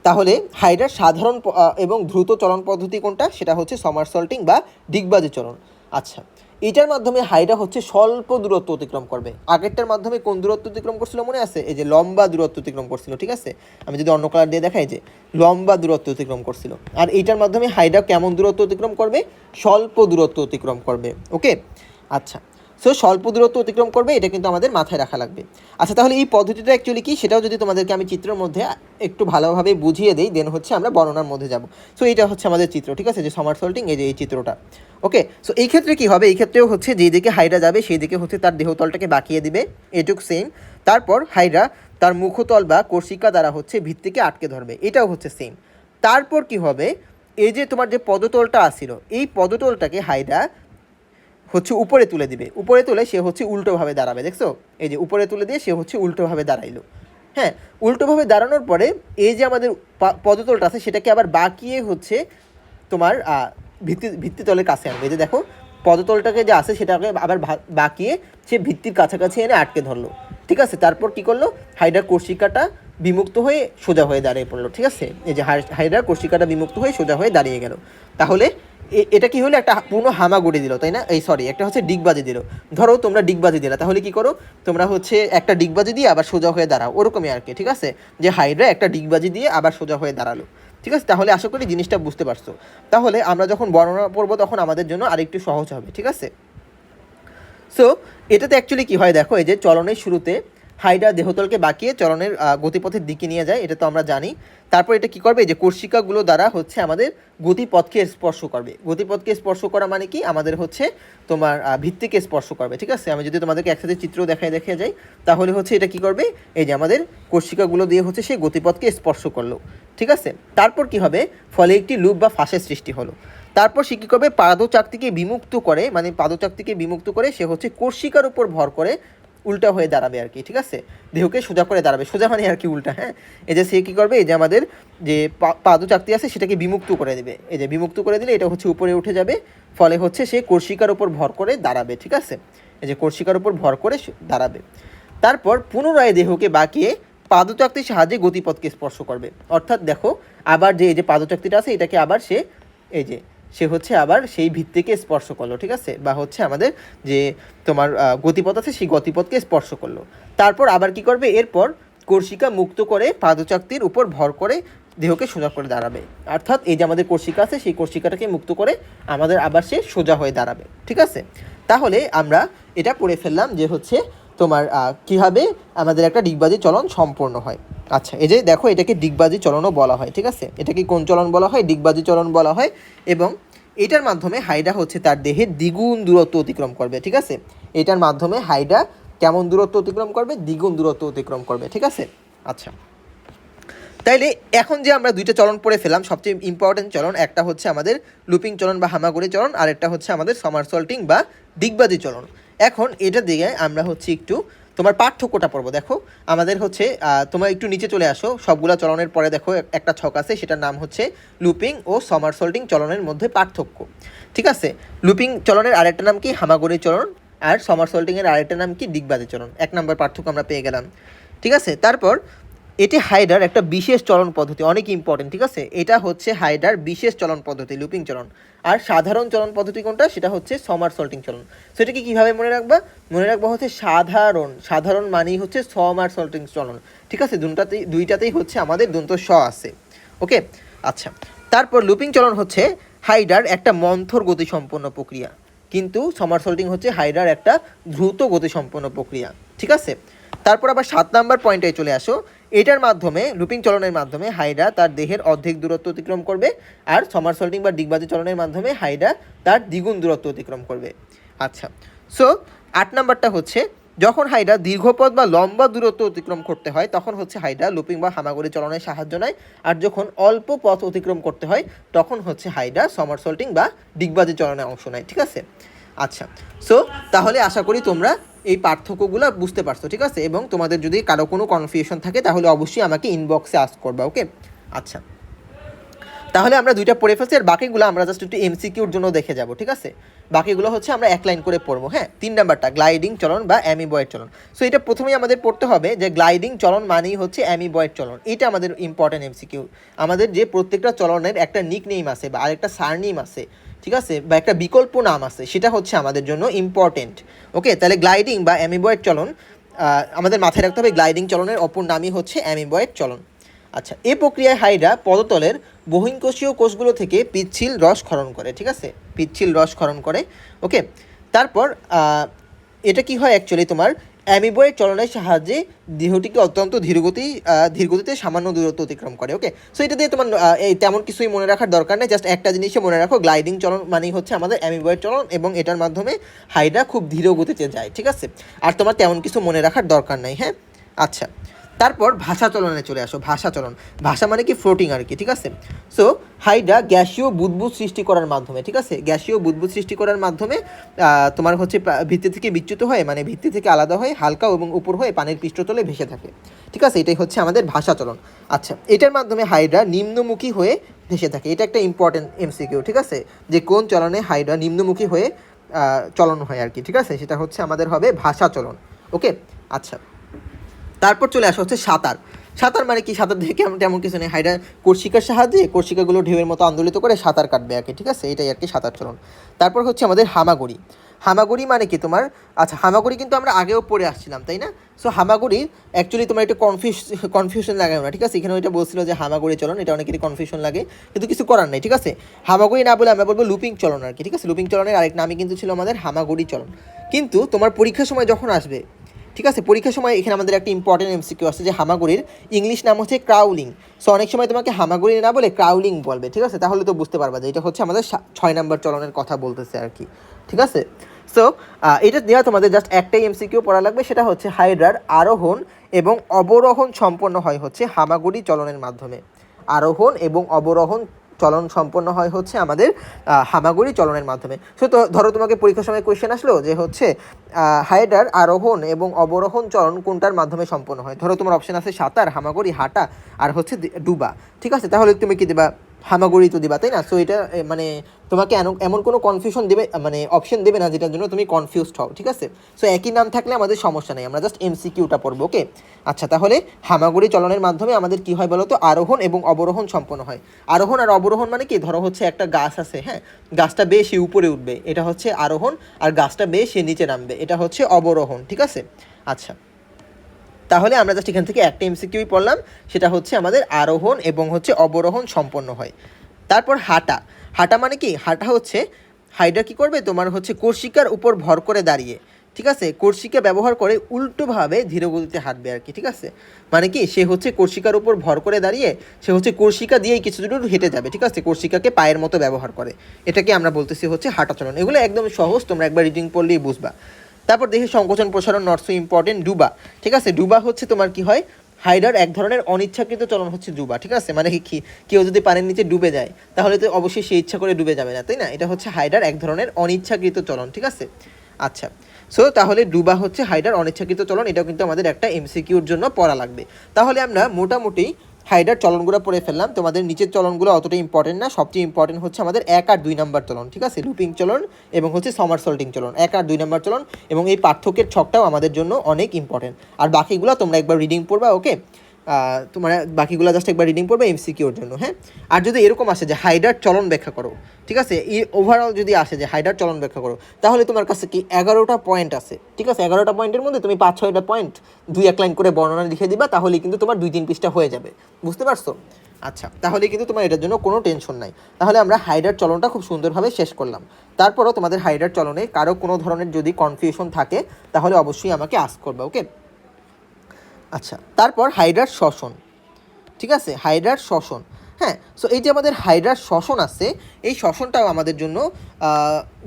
তাহলে হাইড্রার সাধারণ এবং দ্রুত চলন পদ্ধতি কোনটা, সেটা হচ্ছে সমারসল্টিং বা ডিগবাজি চলন। আচ্ছা, এটার মাধ্যমে হাইড্রা হচ্ছে স্বল্প দূরত্ব অতিক্রম করবে। আগেরটার মাধ্যমে কোন দূরত্ব অতিক্রম করছিল মনে আছে, এই যে লম্বা দূরত্ব অতিক্রম করছিল, ঠিক আছে। আমি যদি অন্য কালার দিয়ে দেখাই, যে লম্বা দূরত্ব অতিক্রম করছিল। আর এইটার মাধ্যমে হাইড্রা কেমন দূরত্ব অতিক্রম করবে, স্বল্প দূরত্ব অতিক্রম করবে। ওকে, আচ্ছা, সো স্বল্প দূরত্ব অতিক্রম করবে, এটা কিন্তু আমাদের মাথায় রাখা লাগবে। আচ্ছা, তাহলে এই পদ্ধতিটা অ্যাকচুয়ালি কি, সেটাও যদি তোমাদেরকে আমি চিত্রের মধ্যে একটু ভালোভাবে বুঝিয়ে দিই, দেন হচ্ছে আমরা বর্ণনার মধ্যে যাব। সো এইটা হচ্ছে আমাদের চিত্র, ঠিক আছে, যে সমারসল্টিং, এই যে এই চিত্রটা। ওকে, সো এই ক্ষেত্রে কী হবে, এই ক্ষেত্রেও হচ্ছে যেই দিকে হাইড্রা যাবে সেই দিকে হচ্ছে তার দেহতলটাকে বাঁকিয়ে দিবে, এটুক সেম। তারপর হাইড্রা তার মুখতল বা কোর্সিকা দ্বারা হচ্ছে ভিত্তিকে আটকে ধরবে, এটাও হচ্ছে সেম। তারপর কি হবে, এই যে তোমার যে পদতলটা আসছিল, এই পদতলটাকে হাইড্রা হচ্ছে উপরে তুলে দিবে, উপরে তুলে সে হচ্ছে উল্টোভাবে দাঁড়াবে, দেখছো, এই যে উপরে তুলে দিয়ে সে হচ্ছে উল্টোভাবে দাঁড়াইলো। হ্যাঁ, উল্টোভাবে দাঁড়ানোর পরে এই যে আমাদের পদতলটা আছে, সেটাকে আবার বাঁকিয়ে হচ্ছে তোমার ভিত্তিতলের কাছে আনবে। এই যে দেখো, পদতলটাকে যে আছে সেটাকে আবার বাঁকিয়ে সে ভিত্তির কাছাকাছি এনে আটকে ধরলো, ঠিক আছে। তারপর কি করলো, হাইড্রার কোর্সিকাটা বিমুক্ত হয়ে সোজা হয়ে দাঁড়িয়ে পড়লো, ঠিক আছে। এই যে হাইড্রার কোর্সিকাটা বিমুক্ত হয়ে সোজা হয়ে দাঁড়িয়ে গেল। তাহলে এটা কি হলো, একটা পূর্ণ হামাগুড়ি দিল, তাই না? এই সরি, একটা হচ্ছে ডিগবাজি দিল। ধরো তোমরা ডিগবাজি দিলা, তাহলে কি করো, তোমরা হচ্ছে একটা ডিগবাজি দিয়ে আবার সোজা হয়ে দাঁড়াও, ওরকমই আর কি, ঠিক আছে। যে হাইড্রা একটা ডিগবাজি দিয়ে আবার সোজা হয়ে দাঁড়ালো, ঠিক আছে। তাহলে আশা করি জিনিসটা বুঝতে পারছো। তাহলে আমরা যখন বর্ণনা পড়বো তখন আমাদের জন্য আরেকটু সহজ হবে, ঠিক আছে। সো এটাতে অ্যাকচুয়ালি কী হয় দেখো, এই যে চলনের শুরুতে হাইড্রা দেহতলকে বাঁকিয়ে চলনের গতিপথের দিকে নিয়ে যায়, এটা তো আমরা জানি। তারপর এটা কী করবে, যে কোর্সিকাগুলো দ্বারা হচ্ছে আমাদের গতিপথকে স্পর্শ করবে। গতিপথকে স্পর্শ করা মানে কি, আমাদের হচ্ছে তোমার ভিত্তিকে স্পর্শ করবে, ঠিক আছে। আমি যদি তোমাদেরকে একসাথে চিত্র দেখে যাই, তাহলে হচ্ছে এটা কী করবে, এই যে আমাদের কোর্সিকাগুলো দিয়ে হচ্ছে সেই গতিপথকে স্পর্শ করলো, ঠিক আছে। তারপর কি হবে, ফলে একটি লুপ বা ফাঁসের সৃষ্টি হলো। তারপর সে কী করবে, পাদচাকতিকে বিমুক্ত করে, মানে পাদচাকতিকে বিমুক্ত করে সে হচ্ছে কোর্সিকার উপর ভর করে উল্টা হয়ে দাঁড়াবে আর কি, ঠিক আছে। দেহকে সোজা করে দাঁড়াবে, সোজা মানে আর কি উল্টা। হ্যাঁ, এই যে সে কী করবে, এই যে আমাদের যে পাদচাকতি আছে সেটাকে বিমুক্ত করে দেবে, এই যে বিমুক্ত করে দিলে এটা হচ্ছে উপরে উঠে যাবে, ফলে হচ্ছে সে কোর্সিকার উপর ভর করে দাঁড়াবে, ঠিক আছে। এই যে কোর্সিকার উপর ভর করে দাঁড়াবে। তারপর পুনরায় দেহকে বাঁকিয়ে পাদচাকতির সাহায্যে গতিপথকে স্পর্শ করবে। অর্থাৎ দেখো, আবার যে এই যে পাদচাকতিটা আছে এটাকে আবার সে হচ্ছে আবার সেই ভিত্তিকে স্পর্শ করলো, ঠিক আছে, বা হচ্ছে আমাদের যে তোমার গতিপথ আছে সেই গতিপথকে স্পর্শ করলো। তারপর আবার কি করবে, এরপর কোর্সিকা মুক্ত করে পাদচাকতির উপর ভর করে দেহকে সোজা করে দাঁড়াবে। অর্থাৎ এই যে আমাদের কোর্সিকা আছে সেই কোর্সিকাটাকে মুক্ত করে আমাদের আবার সে সোজা হয়ে দাঁড়াবে, ঠিক আছে। তাহলে আমরা এটা পড়ে ফেললাম যে হচ্ছে তোমার কীভাবে আমাদের একটা ডিগবাজি চলন সম্পূর্ণ হয়। আচ্ছা, এই যে দেখো, এটাকে ডিগবাজি চলনও বলা হয়, ঠিক আছে। এটাকে কোন চলন বলা হয়, ডিগবাজি চলন বলা হয়। এবং এটার মাধ্যমে হাইড্রা হচ্ছে তার দেহের দ্বিগুণ দূরত্ব অতিক্রম করবে, ঠিক আছে। এটার মাধ্যমে হাইড্রা কেমন দূরত্ব অতিক্রম করবে? দ্বিগুণ দূরত্ব অতিক্রম করবে, ঠিক আছে। আচ্ছা, তাইলে এখন যে আমরা দুইটা চলন পড়ে ফেলাম, সবচেয়ে ইম্পর্টেন্ট চলন, একটা হচ্ছে আমাদের লুপিং চলন বা হামাগুড়ি চলন, আর একটা হচ্ছে আমাদের সমারসল্টিং বা ডিগবাজি চলন। এখন এটা দিয়ে আমরা হচ্ছে একটু তোমার পার্থক্যটা পড়বো। দেখো আমাদের হচ্ছে তোমরা একটু নিচে চলে আসো, সবগুলা চলনের পরে দেখো একটা ছক আছে, সেটার নাম হচ্ছে লুপিং ও সমারসল্টিং চলনের মধ্যে পার্থক্য, ঠিক আছে। লুপিং চলনের আরেকটা নাম কি? হামাগুড়ি চলন। আর সমারসল্টিংয়ের আরেকটা নাম কি? ডিগবাজি চলন। 1 নম্বর পার্থক্য আমরা পেয়ে গেলাম, ঠিক আছে। তারপর এটি হাইডার একটা বিশেষ চলন পদ্ধতি, অনেক ইম্পর্টেন্ট, ঠিক আছে। এটা হচ্ছে হাইডার বিশেষ চলন পদ্ধতি, লুপিং চলন। আর সাধারণ চলন পদ্ধতি কোনটা? সেটা হচ্ছে সমারসল্টিং চলন। সো এটাকে কীভাবে মনে রাখবা? মনে রাখবা হচ্ছে সাধারণ মানেই হচ্ছে সমারসল্টিং চলন, ঠিক আছে। দুইটাতেই হচ্ছে আমাদের দন্ত স আছে, ওকে। আচ্ছা, তারপর লুপিং চলন হচ্ছে হাইডার একটা মন্থর গতিসম্পন্ন প্রক্রিয়া, কিন্তু সমারসল্টিং হচ্ছে হাইডার একটা দ্রুত গতিসম্পন্ন প্রক্রিয়া, ঠিক আছে। তারপর আবার 7 নাম্বার পয়েন্টে চলে আসো। এটার মাধ্যমে, লুপিং চলনের মাধ্যমে হাইড্রা তার দেহের অর্ধেক দূরত্ব অতিক্রম করবে, আর সমারসল্টিং বা ডিগবাজি চলনের মাধ্যমে হাইড্রা তার দ্বিগুণ দূরত্ব অতিক্রম করবে। আচ্ছা, সো 8 নাম্বারটা হচ্ছে যখন হাইড্রা দীর্ঘপথ বা লম্বা দূরত্ব অতিক্রম করতে হয় তখন হচ্ছে হাইড্রা লুপিং বা হামাগুড়ি চলনের সাহায্য নেয়, আর যখন অল্প পথ অতিক্রম করতে হয় তখন হচ্ছে হাইড্রা সমারসল্টিং বা ডিগবাজি চলনে অংশ নেয়, ঠিক আছে। আচ্ছা, সো তাহলে আশা করি তোমরা এই পার্থক্যগুলো বুঝতে পারছো, ঠিক আছে। এবং তোমাদের যদি কারো কোনো কনফিউশন থাকে তাহলে অবশ্যই আমাকে ইনবক্সে আস্ক করবা, ওকে। আচ্ছা, তাহলে আমরা দুইটা পড়ে ফেলছি, আর বাকিগুলো আমরা জাস্ট একটু এমসিকিউর জন্য দেখে যাব, ঠিক আছে। বাকিগুলো হচ্ছে আমরা এক লাইন করে পড়বো, হ্যাঁ। 3 নাম্বারটা গ্লাইডিং চলন বা অ্যামিবয়েড চলন। সো এটা প্রথমেই আমাদের পড়তে হবে যে গ্লাইডিং চলন মানেই হচ্ছে অ্যামিবয়েড চলন। এটা আমাদের ইম্পর্টেন্ট এমসিকিউ। আমাদের যে প্রত্যেকটা চলনের একটা নিক নেম আছে বা আরেকটা সারনেম আছে, ঠিক আছে, বা একটা বিকল্প নাম আছে, সেটা হচ্ছে আমাদের জন্য ইম্পর্টেন্ট, ওকে। তাহলে গ্লাইডিং বা অ্যামিবয়েড চলন আমাদের মাথায় রাখতে হবে, গ্লাইডিং চলনের অপর নামই হচ্ছে অ্যামিবয়েড চলন। আচ্ছা, এই প্রক্রিয়ায় হাইড্রা পদতলের বহিঃকোষীয় কোষগুলো থেকে পিচ্ছিল রস ক্ষরণ করে, ঠিক আছে, পিচ্ছিল রস ক্ষরণ করে, ওকে। তারপর এটা কি হয় অ্যাকচুয়ালি তোমার অ্যামিবয়েড চলনের সাহায্যে দেহটিকে অত্যন্ত ধীরগতিতে সামান্য দূরত্ব অতিক্রম করে, ওকে। সো এটা দিয়ে তোমার এই তেমন কিছুই মনে রাখার দরকার নেই, জাস্ট একটা জিনিসই মনে রাখো, গ্লাইডিং চলন মানেই হচ্ছে আমাদের অ্যামিবয়েড চলন, এবং এটার মাধ্যমে হাইড্রা খুব ধীর গতিতে যায়, ঠিক আছে। আর তোমার তেমন কিছু মনে রাখার দরকার নেই, হ্যাঁ। আচ্ছা, তারপর ভাষা চলনে চলে আসো। ভাষা চলন, ভাষা মানে কি? ফ্লোটিং আর কি, ঠিক আছে। সো হাইড্রা গ্যাসীয় বুদবুদ সৃষ্টি করার মাধ্যমে, ঠিক আছে, গ্যাসীয় বুদবুদ সৃষ্টি করার মাধ্যমে তোমার হচ্ছে ভিত্তি থেকে বিচ্যুত হয়ে, মানে ভিত্তি থেকে আলাদা হয়ে হালকা এবং উপর হয়ে পানির পৃষ্ঠতলে ভেসে থাকে, ঠিক আছে। এটাই হচ্ছে আমাদের ভাষা চলন। আচ্ছা, এটার মাধ্যমে হাইড্রা নিম্নমুখী হয়ে ভেসে থাকে। এটা একটা ইম্পর্টেন্ট এমসিকিউ, ঠিক আছে, যে কোন চলনে হাইড্রা নিম্নমুখী হয়ে চলন হয় আর কি, ঠিক আছে। সেটা হচ্ছে আমাদের হবে ভাষা চলন, ওকে। আচ্ছা, তারপর চলে আসা হচ্ছে সাঁতার। সাঁতার মানে কি? সাঁতার দেখে তেমন কিছু নেই, হাইড্রা কর্ষিকার সাহায্যে কর্ষিকাগুলো ঢেউয়ের মতো আন্দোলিত করে সাঁতার কাটবে আর কি, ঠিক আছে। এটাই আর কি সাঁতার চলন। তারপর হচ্ছে আমাদের হামাগুড়ি। হামাগুড়ি মানে কি তোমার? আচ্ছা, হামাগুড়ি কিন্তু আমরা আগেও পড়ে আসছিলাম, তাই না? সো হামাগুড়ি অ্যাকচুয়ালি তোমার একটু কনফিউশন লাগে না, ঠিক আছে। এখানে ওইটা বলছিল যে হামাগুড়ি চলন, এটা অনেকেরই কনফিউশন লাগে, কিন্তু কিছু করার নেই, ঠিক আছে। হামাগুড়ি না বলে আমরা বলবো লুপিং চলন আর কি, ঠিক আছে। লুপিং চলনের আরেক নামই কিন্তু ছিল আমাদের হামাগুড়ি চলন। কিন্তু তোমার পরীক্ষার সময় যখন আসবে, ঠিক আছে, পরীক্ষার সময় এখানে আমাদের একটা ইম্পর্টেন্ট এমসিকিউ আছে যে হামাগুড়ির ইংলিশ নাম হচ্ছে ক্রাউলিং। সো অনেক সময় তোমাকে হামাগুড়ি না বলে ক্রাউলিং বলবে, ঠিক আছে। তাহলে তো বুঝতে পারবা যে এটা হচ্ছে আমাদের 6 নম্বর চলনের কথা বলতেছে আর কি, ঠিক আছে। সো এটা দেওয়া তোমাদের জাস্ট একটাই এমসিকিউ পড়া লাগবে, সেটা হচ্ছে হাইড্রার আরোহণ এবং অবরোহণ সম্পন্ন হয় হচ্ছে হামাগুড়ি চলনের মাধ্যমে। আরোহণ এবং অবরোহণ চলন সম্পন্ন হয় হচ্ছে আমাদের হামাগুড়ি চলনের মাধ্যমে। সো তো ধরো তোমাকে পরীক্ষার সময় কোয়েশ্চেন আসলো যে হচ্ছে হাইড্রার আরোহণ এবং অবরোহণ চলন কোনটার মাধ্যমে সম্পন্ন হয়। ধরো তোমার অপশন আছে সাঁতার, হামাগুড়ি, হাঁটা, আর হচ্ছে ডুবা, ঠিক আছে। তাহলে তুমি কি দেবা? হামাগুড়ি তো দিবা, তাই না? সো এটা মানে তোমাকে এমন কোনো কনফিউশন দেবে, মানে অপশন দেবে না যেটার জন্য তুমি কনফিউজড হও, ঠিক আছে। সো একই নাম থাকলে আমাদের সমস্যা নেই, আমরা জাস্ট এমসিকিউটা পড়বো, ওকে। আচ্ছা, তাহলে হামাগুড়ি চলনের মাধ্যমে আমাদের কি হয় বলো তো? আরোহণ এবং অবরোহণ সম্পন্ন হয়। আরোহণ আর অবরোহণ মানে কি? ধরো হচ্ছে একটা গাছ আছে, হ্যাঁ, গাছটা বেয়ে সে উপরে উঠবে, এটা হচ্ছে আরোহণ, আর গাছটা বেয়ে সে নিচে নামবে, এটা হচ্ছে অবরোহণ, ঠিক আছে। আচ্ছা, তাহলে আমরা জাস্ট এখান থেকে একটা এমসিকিউই পড়লাম, সেটা হচ্ছে আমাদের আরোহণ এবং হচ্ছে অবরোহণ সম্পন্ন হয়। তারপর হাঁটা। হাঁটা মানে কি? হাঁটা হচ্ছে হাইড্রা কী করবে? তোমার হচ্ছে কর্ষিকার উপর ভর করে দাঁড়িয়ে, ঠিক আছে, কর্ষিকা ব্যবহার করে উল্টোভাবে ধীর গতিতে হাঁটবে আর কি। ঠিক আছে, মানে কি সে হচ্ছে কর্ষিকার উপর ভর করে দাঁড়িয়ে সে হচ্ছে কর্ষিকা দিয়েই কিছু দূর হেঁটে যাবে। ঠিক আছে, কর্ষিকাকে পায়ের মতো ব্যবহার করে, এটাকে আমরা বলতেছি হচ্ছে হাঁটা চলন। এগুলো একদম সহজ, তোমরা একবার রিডিং পড়লেই বুঝবা। তারপর দেখি সংকোচন প্রসারণ নট সো ইম্পর্টেন্ট, ডুবা। ঠিক আছে, ডুবা হচ্ছে তোমার কি হয়, হাইডার এক ধরনের অনিচ্ছাকৃত চলন হচ্ছে ডুবা। ঠিক আছে, মানে কি কেউ যদি পানির নিচে ডুবে যায় তাহলে তো অবশ্যই সে ইচ্ছা করে ডুবে যাবে না, তাই না? এটা হচ্ছে হাইডার এক ধরনের অনিচ্ছাকৃত চলন। ঠিক আছে, আচ্ছা, সো তাহলে ডুবা হচ্ছে হাইডার অনিচ্ছাকৃত চলন, এটাও কিন্তু আমাদের একটা এমসিকিউর জন্য পড়া লাগবে। তাহলে আমরা মোটামুটি হাইডার চলনগুলো পড়ে ফেললাম। তোমাদের নিচের চলনগুলো অতটা ইম্পর্টেন্ট না, সবচেয়ে ইম্পর্টেন্ট হচ্ছে আমাদের 1 আর 2 নাম্বার চলন। ঠিক আছে, লুপিং চলন এবং হচ্ছে সমারসল্টিং চলন, 1 আর 2 নাম্বার চলন, এবং এই পার্থক্যের ছকটাও আমাদের জন্য অনেক ইম্পর্টেন্ট। আর বাকিগুলো তোমরা একবার রিডিং পড়বা, ওকে? তোমরা বাকিগুলো জাস্ট একবার রিডিং পড়বে এমসিকিউর জন্য, হ্যাঁ? আর যদি এরকম আসে যে হাইডার চলন ব্যাখ্যা করো, ঠিক আছে, এই ওভারঅল যদি আসে যে হাইডার চলন ব্যাখ্যা করো, তাহলে তোমার কাছে কি 11টা পয়েন্ট আছে। ঠিক আছে, 11টা পয়েন্টের মধ্যে তুমি 5-6টা পয়েন্ট 2-1 লাইন করে বর্ণনা লিখে দিবা, তাহলে কিন্তু তোমার 2-3 পৃষ্ঠা হয়ে যাবে। বুঝতে পারছো? আচ্ছা, তাহলে কিন্তু তোমার এটার জন্য কোনো টেনশন নাই। তাহলে আমরা হাইডার চলনটা খুব সুন্দরভাবে শেষ করলাম। তারপরও তোমাদের হাইডার চলনে কারো কোনো ধরনের যদি কনফিউশন থাকে তাহলে অবশ্যই আমাকে আস্ক করবে, ওকে? আচ্ছা, তারপর হাইড্রার শ্বসন। ঠিক আছে, হাইড্রার শ্বসন, হ্যাঁ। সো এই যে আমাদের হাইড্রার শ্বসন আছে, এই শ্বসনটাও আমাদের জন্য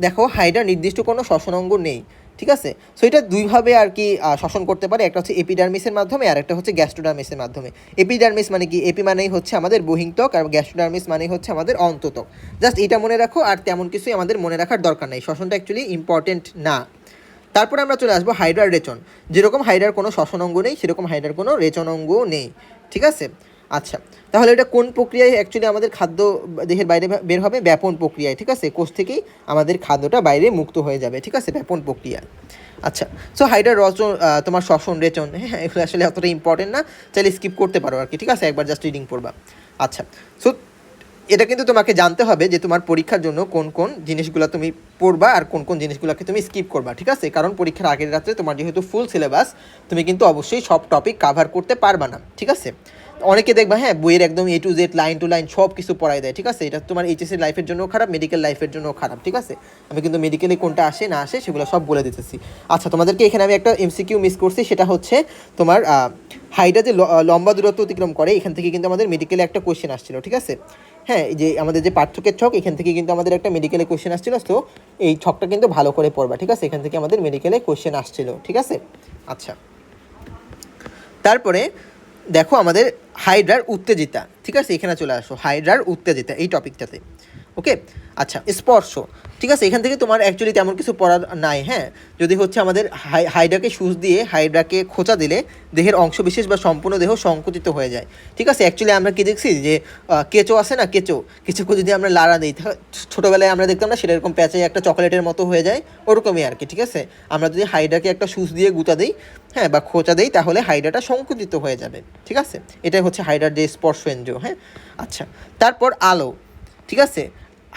দেখো হাইড্রার নির্দিষ্ট কোনো শ্বসন অঙ্গ নেই। ঠিক আছে, সো এটা দুইভাবে আর কি শ্বসন করতে পারে, একটা হচ্ছে এপিডার্মিসের মাধ্যমে আর একটা হচ্ছে গ্যাস্ট্রোডার্মিসের মাধ্যমে। এপিডার্মিস মানে কি, এপি মানেই হচ্ছে আমাদের বহিঃত্বক আর গ্যাস্ট্রোডার্মিস মানেই হচ্ছে আমাদের অন্তত্বক। জাস্ট এটা মনে রাখো, আর তেমন কিছুই আমাদের মনে রাখার দরকার নেই, শ্বসনটা অ্যাকচুয়ালি ইম্পর্টেন্ট না। তারপরে আমরা চলে আসবো হাইড্রার রেচন। যেরকম হাইড্রার কোনো শ্বসন অঙ্গ নেই সেরকম হাইড্রার কোনো রেচন অঙ্গও নেই। ঠিক আছে, আচ্ছা, তাহলে এটা কোন প্রক্রিয়ায় অ্যাকচুয়ালি আমাদের খাদ্য দেহের বাইরে বের হবে? ব্যাপন প্রক্রিয়ায়। ঠিক আছে, কোষ থেকেই আমাদের খাদ্যটা বাইরে মুক্ত হয়ে যাবে। ঠিক আছে, ব্যাপন প্রক্রিয়ায়। আচ্ছা, সো হাইড্রার রচন, তোমার শ্বসন, রেচন, হ্যাঁ, এগুলো আসলে অতটা ইম্পর্টেন্ট না, চাইলে স্কিপ করতে পারো আর কি। ঠিক আছে, একবার জাস্ট রিডিং পড়বা। আচ্ছা, সো এটা কিন্তু তোমাকে জানতে হবে যে তোমার পরীক্ষার জন্য কোন কোন জিনিসগুলো তুমি পড়বা আর কোন কোন জিনিসগুলোকে তুমি স্কিপ করবা। ঠিক আছে, কারণ পরীক্ষার আগের রাত্রে তোমার যেহেতু ফুল সিলেবাস, তুমি কিন্তু অবশ্যই সব টপিক কাভার করতে পারবা না। ঠিক আছে, অনেকে দেখবা হ্যাঁ বইয়ের একদম A to Z line to line সব কিছু পড়াই দেয়। ঠিক আছে, এটা তোমার এইচএসসি লাইফের জন্য খারাপ, মেডিকেল লাইফের জন্য খারাপ। ঠিক আছে, আমি কিন্তু মেডিকেলে কোনটা আসে না আসে সেগুলো সব বলে দিতেছি। আচ্ছা, তোমাদেরকে এখানে আমি একটা এমসিকিউ মিস করছি, সেটা হচ্ছে তোমার হাইড্রা যে লম্বা দূরত্ব অতিক্রম করে, এখান থেকে কিন্তু আমাদের মেডিকেলে একটা কোয়েশ্চেন আসছিল। ঠিক আছে, হ্যাঁ, যে আমাদের যে পার্থক্যের ছক, এখান থেকে কিন্তু আমাদের একটা মেডিকেলে কোয়েশ্চেন আসছিল। তো এই ছকটা কিন্তু ভালো করে পড়বা। ঠিক আছে, এখান থেকে আমাদের মেডিকেলে কোয়েশ্চেন আসছিল। ঠিক আছে, আচ্ছা, তারপরে দেখো আমাদের হাইড্রার উত্তেজিতা। ঠিক আছে, এখানে চলে আসো, হাইড্রার উত্তেজিতা এই টপিকটাতে, ওকে? আচ্ছা, স্পর্শ। ঠিক আছে, এখান থেকে তোমার অ্যাকচুয়ালি তেমন কিছু পড়ার নাই, হ্যাঁ। যদি হচ্ছে আমাদের হাইড্রাকে সুচ দিয়ে হাইড্রাকে খোঁচা দিলে দেহের অংশবিশেষ বা সম্পূর্ণ দেহ সংকুচিত হয়ে যায়। ঠিক আছে, অ্যাকচুয়ালি আমরা কি দেখছি যে কেঁচো আছে না, কেঁচোকে যদি আমরা লাড়া দিই, ছোটোবেলায় আমরা দেখতাম না সেটা এরকম প্যাঁচে একটা চকলেটের মতো হয়ে যায়, ওরকমই আর কি। ঠিক আছে, আমরা যদি হাইড্রাকে একটা সুচ দিয়ে গুঁতা দিই, হ্যাঁ, বা খোঁচা দিই, তাহলে হাইড্রাটা সংকুচিত হয়ে যাবে। ঠিক আছে, এটাই হচ্ছে হাইড্রার যে স্পর্শেন্দ্রিয়, হ্যাঁ। আচ্ছা, তারপর আলো। ঠিক আছে,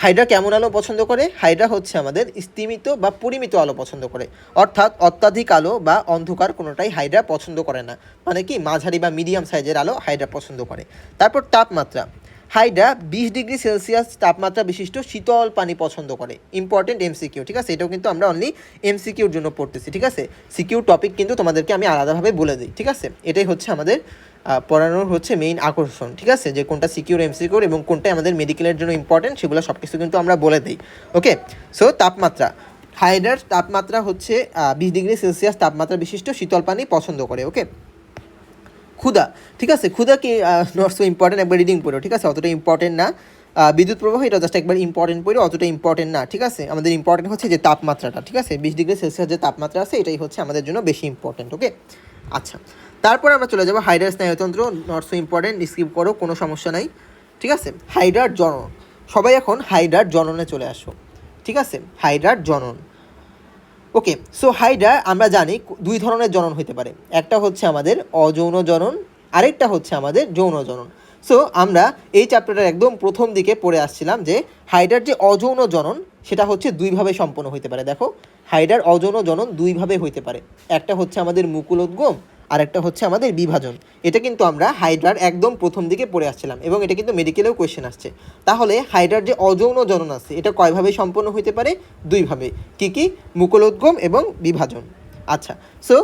হাইড্রা কেমন আলো পছন্দ করে? হাইড্রা হচ্ছে আমাদের স্তিমিত বা পরিমিত আলো পছন্দ করে, অর্থাৎ অত্যাধিক আলো বা অন্ধকার কোনোটাই হাইড্রা পছন্দ করে না। মানে কি মাঝারি বা মিডিয়াম সাইজের আলো হাইড্রা পছন্দ করে। তারপর তাপমাত্রা। হাইড্রা 20 ডিগ্রি সেলসিয়াস তাপমাত্রা বিশিষ্ট শীতল পানি পছন্দ করে। Important MCQ. ঠিক আছে, এটাও কিন্তু আমরা অনলি এমসিকিউর জন্য পড়তেছি। ঠিক আছে, সিকিউ টপিক কিন্তু তোমাদেরকে আমি আলাদাভাবে বলে দিই। ঠিক আছে, এটাই হচ্ছে আমাদের পড়ানোর হচ্ছে মেইন আকর্ষণ। ঠিক আছে, যে কোনটা সিকিউর এমসিকিউর এবং কোনটা আমাদের মেডিকেলের জন্য ইম্পর্টেন্ট সেগুলো সব কিছু কিন্তু আমরা বলে দিই, ওকে? সো তাপমাত্রা, হাইড্রার তাপমাত্রা হচ্ছে 20 ডিগ্রি সেলসিয়াস তাপমাত্রা বিশিষ্ট শীতল পানি পছন্দ করে, ওকে? ক্ষুধা। ঠিক আছে, ক্ষুধা কি নট সো ইম্পর্টেন্ট, একবার রিডিং পড়ো। ঠিক আছে, অতটা ইম্পর্টেন্ট না। বিদ্যুৎ প্রবাহ, এটা জাস্ট একবার ইম্পর্টেন্ট পড়ো, অতটা ইম্পর্টেন্ট না। ঠিক আছে, আমাদের ইম্পর্টেন্ট হচ্ছে যে তাপমাত্রাটা। ঠিক আছে, 20 ডিগ্রি সেলসিয়াস যে তাপমাত্রা আছে এটাই হচ্ছে আমাদের জন্য বেশি ইম্পর্টেন্ট, ওকে? আচ্ছা, তারপর আমরা চলে যাবো হাইড্রার স্নায়ুতন্ত্র। নট সো ইম্পর্টেন্ট, স্কিপ করো, কোনো সমস্যা নাই। ঠিক আছে, হাইড্রার জনন। সবাই এখন হাইড্রার জননে চলে আসো। ঠিক আছে, হাইড্রার জনন, ওকে? সো হাইড্রা আমরা জানি 2 ধরনের জনন হতে পারে, একটা হচ্ছে আমাদের অযৌন জনন, আরেকটা হচ্ছে আমাদের যৌন জনন। সো আমরা এই চ্যাপ্টারটার একদম প্রথম দিকে পড়ে আসছিলাম যে হাইড্রার যে অযৌন জনন সেটা হচ্ছে 2ভাবে সম্পন্ন হতে পারে। দেখো, হাইড্রার অযৌন জনন 2ভাবে হইতে পারে, একটা হচ্ছে আমাদের মুকুলোদ্গম আর একটা হচ্ছে আমাদের বিভাজন। এটা কিন্তু আমরা হাইড্রার একদম প্রথম দিকে পড়ে আসছিলাম এবং এটা কিন্তু মেডিকেলেও কোয়েশ্চেন আসছে। তাহলে হাইড্রার যে অযৌন জনন আছে এটা কয়ভাবে সম্পন্ন হতে পারে? 2ভাবে। কি কি? মুকুলোদ্গম এবং বিভাজন। আচ্ছা, সো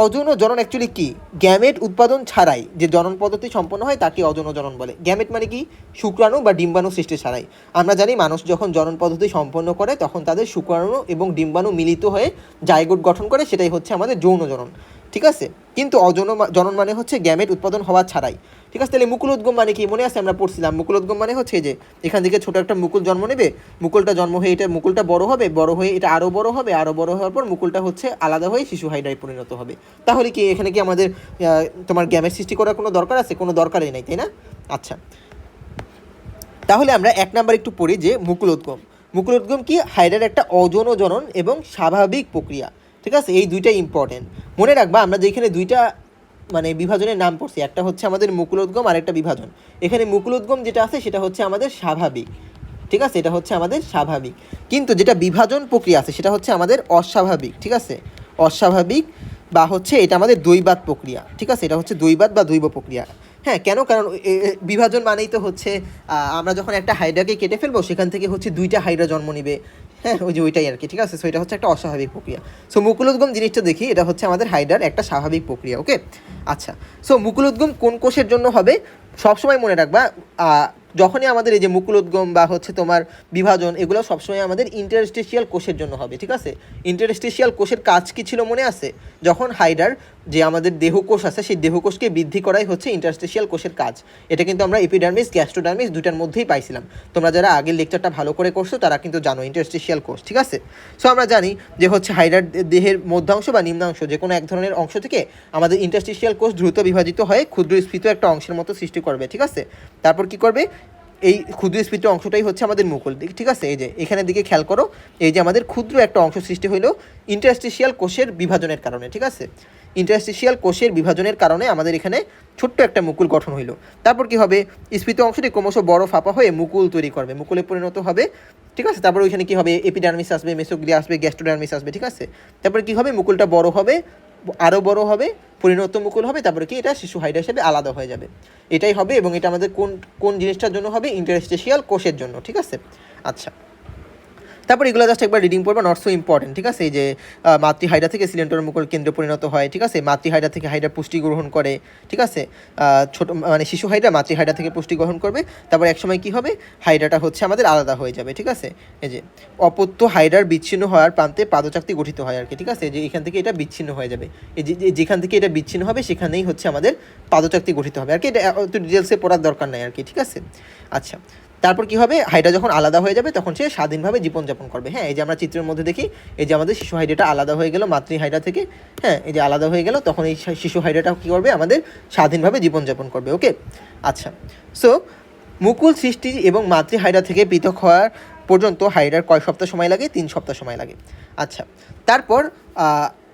অযৌন জনন অ্যাকচুয়ালি কি? গ্যামেট উৎপাদন ছাড়াই যে জনন পদ্ধতি সম্পন্ন হয় তাকে অযৌন জনন বলে। গ্যামেট মানে কি? শুক্রাণু বা ডিম্বাণু সৃষ্টি ছাড়াই। আমরা জানি মানুষ যখন জনন পদ্ধতি সম্পন্ন করে তখন তাদের শুক্রাণু এবং ডিম্বাণু মিলিত হয়ে জাইগোট গঠন করে, সেটাই হচ্ছে আমাদের যৌন জনন, ঠিক আছে? কিন্তু অযৌন জনন মানে হচ্ছে গ্যামেট উৎপাদন হওয়া ছাড়াই, ঠিক আছে? তাহলে মুকুলোদ্গম মানে কি? মনে আছে আমরা পড়ছিলাম, মুকুলোদ্গম মানে হচ্ছে যে এখান থেকে ছোট একটা মুকুল জন্ম নেবে, মুকুলটা জন্ম হয়ে এটা মুকুলটা বড় হবে, বড় হয়ে এটা আরও বড় হবে, আরও বড় হওয়ার পর মুকুলটা হচ্ছে আলাদা হয়ে শিশু হাইড্রায় পরিণত হবে। তাহলে কি এখানে কি আমাদের তোমার গ্যামেট সৃষ্টি করার কোনো দরকার আছে? কোনো দরকারই নাই, তাই না? আচ্ছা, তাহলে আমরা 1 নাম্বার একটু পড়ি যে মুকুলোদ্গম। মুকুলোদ্গম কি? হাইড্রার একটা অযৌন জনন এবং স্বাভাবিক প্রক্রিয়া, ঠিক আছে? এই দুইটাই ইম্পর্টেন্ট মনে রাখবা। আমরা যেখানে দুইটা মানে বিভাজনের নাম পড়ছি, একটা হচ্ছে আমাদের মুকুলোদ্গম আর একটা বিভাজন। এখানে মুকুলোদ্গম যেটা আছে সেটা হচ্ছে আমাদের স্বাভাবিক, ঠিক আছে? এটা হচ্ছে আমাদের স্বাভাবিক, কিন্তু যেটা বিভাজন প্রক্রিয়া আছে সেটা হচ্ছে আমাদের অস্বাভাবিক, ঠিক আছে? অস্বাভাবিক বা হচ্ছে এটা আমাদের দৈবাত প্রক্রিয়া, ঠিক আছে? এটা হচ্ছে দৈবাত বা দৈব প্রক্রিয়া। হ্যাঁ, কেন? কারণ বিভাজন মানেই তো হচ্ছে আমরা যখন একটা হাইড্রাকে কেটে ফেলবো সেখান থেকে হচ্ছে দুইটা হাইড্রা জন্ম নিবে, হ্যাঁ, ওই যে ওইটাই আর কি, ঠিক আছে? সো এটা হচ্ছে একটা অস্বাভাবিক প্রক্রিয়া। সো মুকুলোদ্গম জিনিসটা দেখি, এটা হচ্ছে আমাদের হাইড্রার একটা স্বাভাবিক প্রক্রিয়া, ওকে? আচ্ছা, সো মুকুলোদ্গম কোন কোষের জন্য হবে? সবসময় মনে রাখবা, যখনই আমাদের এই যে মুকুলোদ্গম বা হচ্ছে তোমার বিভাজন, এগুলো সবসময় আমাদের ইন্টারস্টিশিয়াল কোষের জন্য হবে, ঠিক আছে? ইন্টারস্টিশিয়াল কোষের কাজ কি ছিল মনে আছে? যখন হাইড্রার যে আমাদের দেহকোষ আছে সেই দেহকোষকে বৃদ্ধি করাই হচ্ছে ইন্টারস্টিশিয়াল কোষের কাজ। এটা কিন্তু আমরা এপিডার্মিস গ্যাস্ট্রোডার্মিস দুটার মধ্যেই পাইছিলাম। তোমরা যারা আগের লেকচারটা ভালো করে করছো তারা কিন্তু জানো ইন্টারস্টিশিয়াল কোষ, ঠিক আছে? সো আমরা জানি যে হচ্ছে হাইড্রার দেহের মধ্যাংশ বা নিম্নাংশ যে কোনো এক ধরনের অংশ থেকে আমাদের ইন্টারস্টিশিয়াল কোষ দ্রুত বিভাজিত হয়ে ক্ষুদ্র স্ফীত একটা অংশের মতো সৃষ্টি করবে, ঠিক আছে? তারপর কি করবে? এই ক্ষুদ্র স্ফীত অংশটাই হচ্ছে আমাদের মুকুল, ঠিক আছে? এই যে এখানের দিকে খেয়াল করো, এই যে আমাদের ক্ষুদ্র একটা অংশ সৃষ্টি হইলো ইন্টারস্টিশিয়াল কোষের বিভাজনের কারণে, ঠিক আছে? ইন্টারস্টিশিয়াল কোষের বিভাজনের কারণে আমাদের এখানে ছোট্ট একটা মুকুল গঠন হইলো। তারপর কি হবে? স্ফীত অংশটি ক্রমশ বড় ফাঁপা হয়ে মুকুল তৈরি করবে, মুকুলে পরিণত হবে, ঠিক আছে? তারপর ওইখানে কি হবে? এপিডার্মিস আসবে, মেসোগ্লিয়া আসবে, গ্যাস্ট্রোডার্মিস আসবে, ঠিক আছে? তারপর কি হবে? মুকুলটা বড় হবে, আরও বড় হবে, পরিণত মুকুল হবে, তারপরে কি এটা শিশু হাইড্রা হিসেবে আলাদা হয়ে যাবে। এটাই হবে, এবং এটা আমাদের কোন কোন জিনিসটার জন্য হবে? ইন্টারস্টিশিয়াল কোষের জন্য, ঠিক আছে? আচ্ছা, তারপর এগুলো জাস্ট একবার রিডিং পড়বা, নট সো ইম্পর্টেন্ট, ঠিক আছে? এই যে মাতৃহাইড্রা থেকে সিলিন্ডার মুকুল কেন্দ্র পরিণত হয়, ঠিক আছে? মাতৃহাইড্রা থেকে হাইড্রা পুষ্টি গ্রহণ করে, ঠিক আছে? ছোট মানে শিশু হাইড্রা মাতৃহাইড্রা থেকে পুষ্টি গ্রহণ করবে, তারপর একসময় কি হবে? হাইড্রাটা হচ্ছে আমাদের আলাদা হয়ে যাবে, ঠিক আছে? এই যে অপত্য হাইড্রার বিচ্ছিন্ন হওয়ার প্রান্তে পাদচাকতি গঠিত হয় আর কি, ঠিক আছে? যে এখান থেকে এটা বিচ্ছিন্ন হয়ে যাবে, এই যে যেখান থেকে এটা বিচ্ছিন্ন হবে সেখানেই হচ্ছে আমাদের পাদচাকতি গঠিত হবে আর কি। এটা একটু ডিটেলসে পড়ার দরকার নাই আর কি, ঠিক আছে? আচ্ছা, তারপর কি হবে? হাইড্রা যখন আলাদা হয়ে যাবে তখন সে স্বাধীনভাবে জীবনযাপন করবে। হ্যাঁ, এই যে আমরা চিত্রের মধ্যে দেখি, এই যে আমাদের শিশু হাইড্রাটা আলাদা হয়ে গেল মাতৃ হাইড্রা থেকে, হ্যাঁ, এই যে আলাদা হয়ে গেল, তখন এই শিশু হাইড্রাটা কী করবে? আমাদের স্বাধীনভাবে জীবনযাপন করবে, ওকে? আচ্ছা, সো মুকুল সৃষ্টি এবং মাতৃ হাইড্রা থেকে পৃথক হওয়ার পর্যন্ত হাইড্রার কয় সপ্তাহ সময় লাগে? 3 সপ্তাহ সময় লাগে। আচ্ছা, তারপর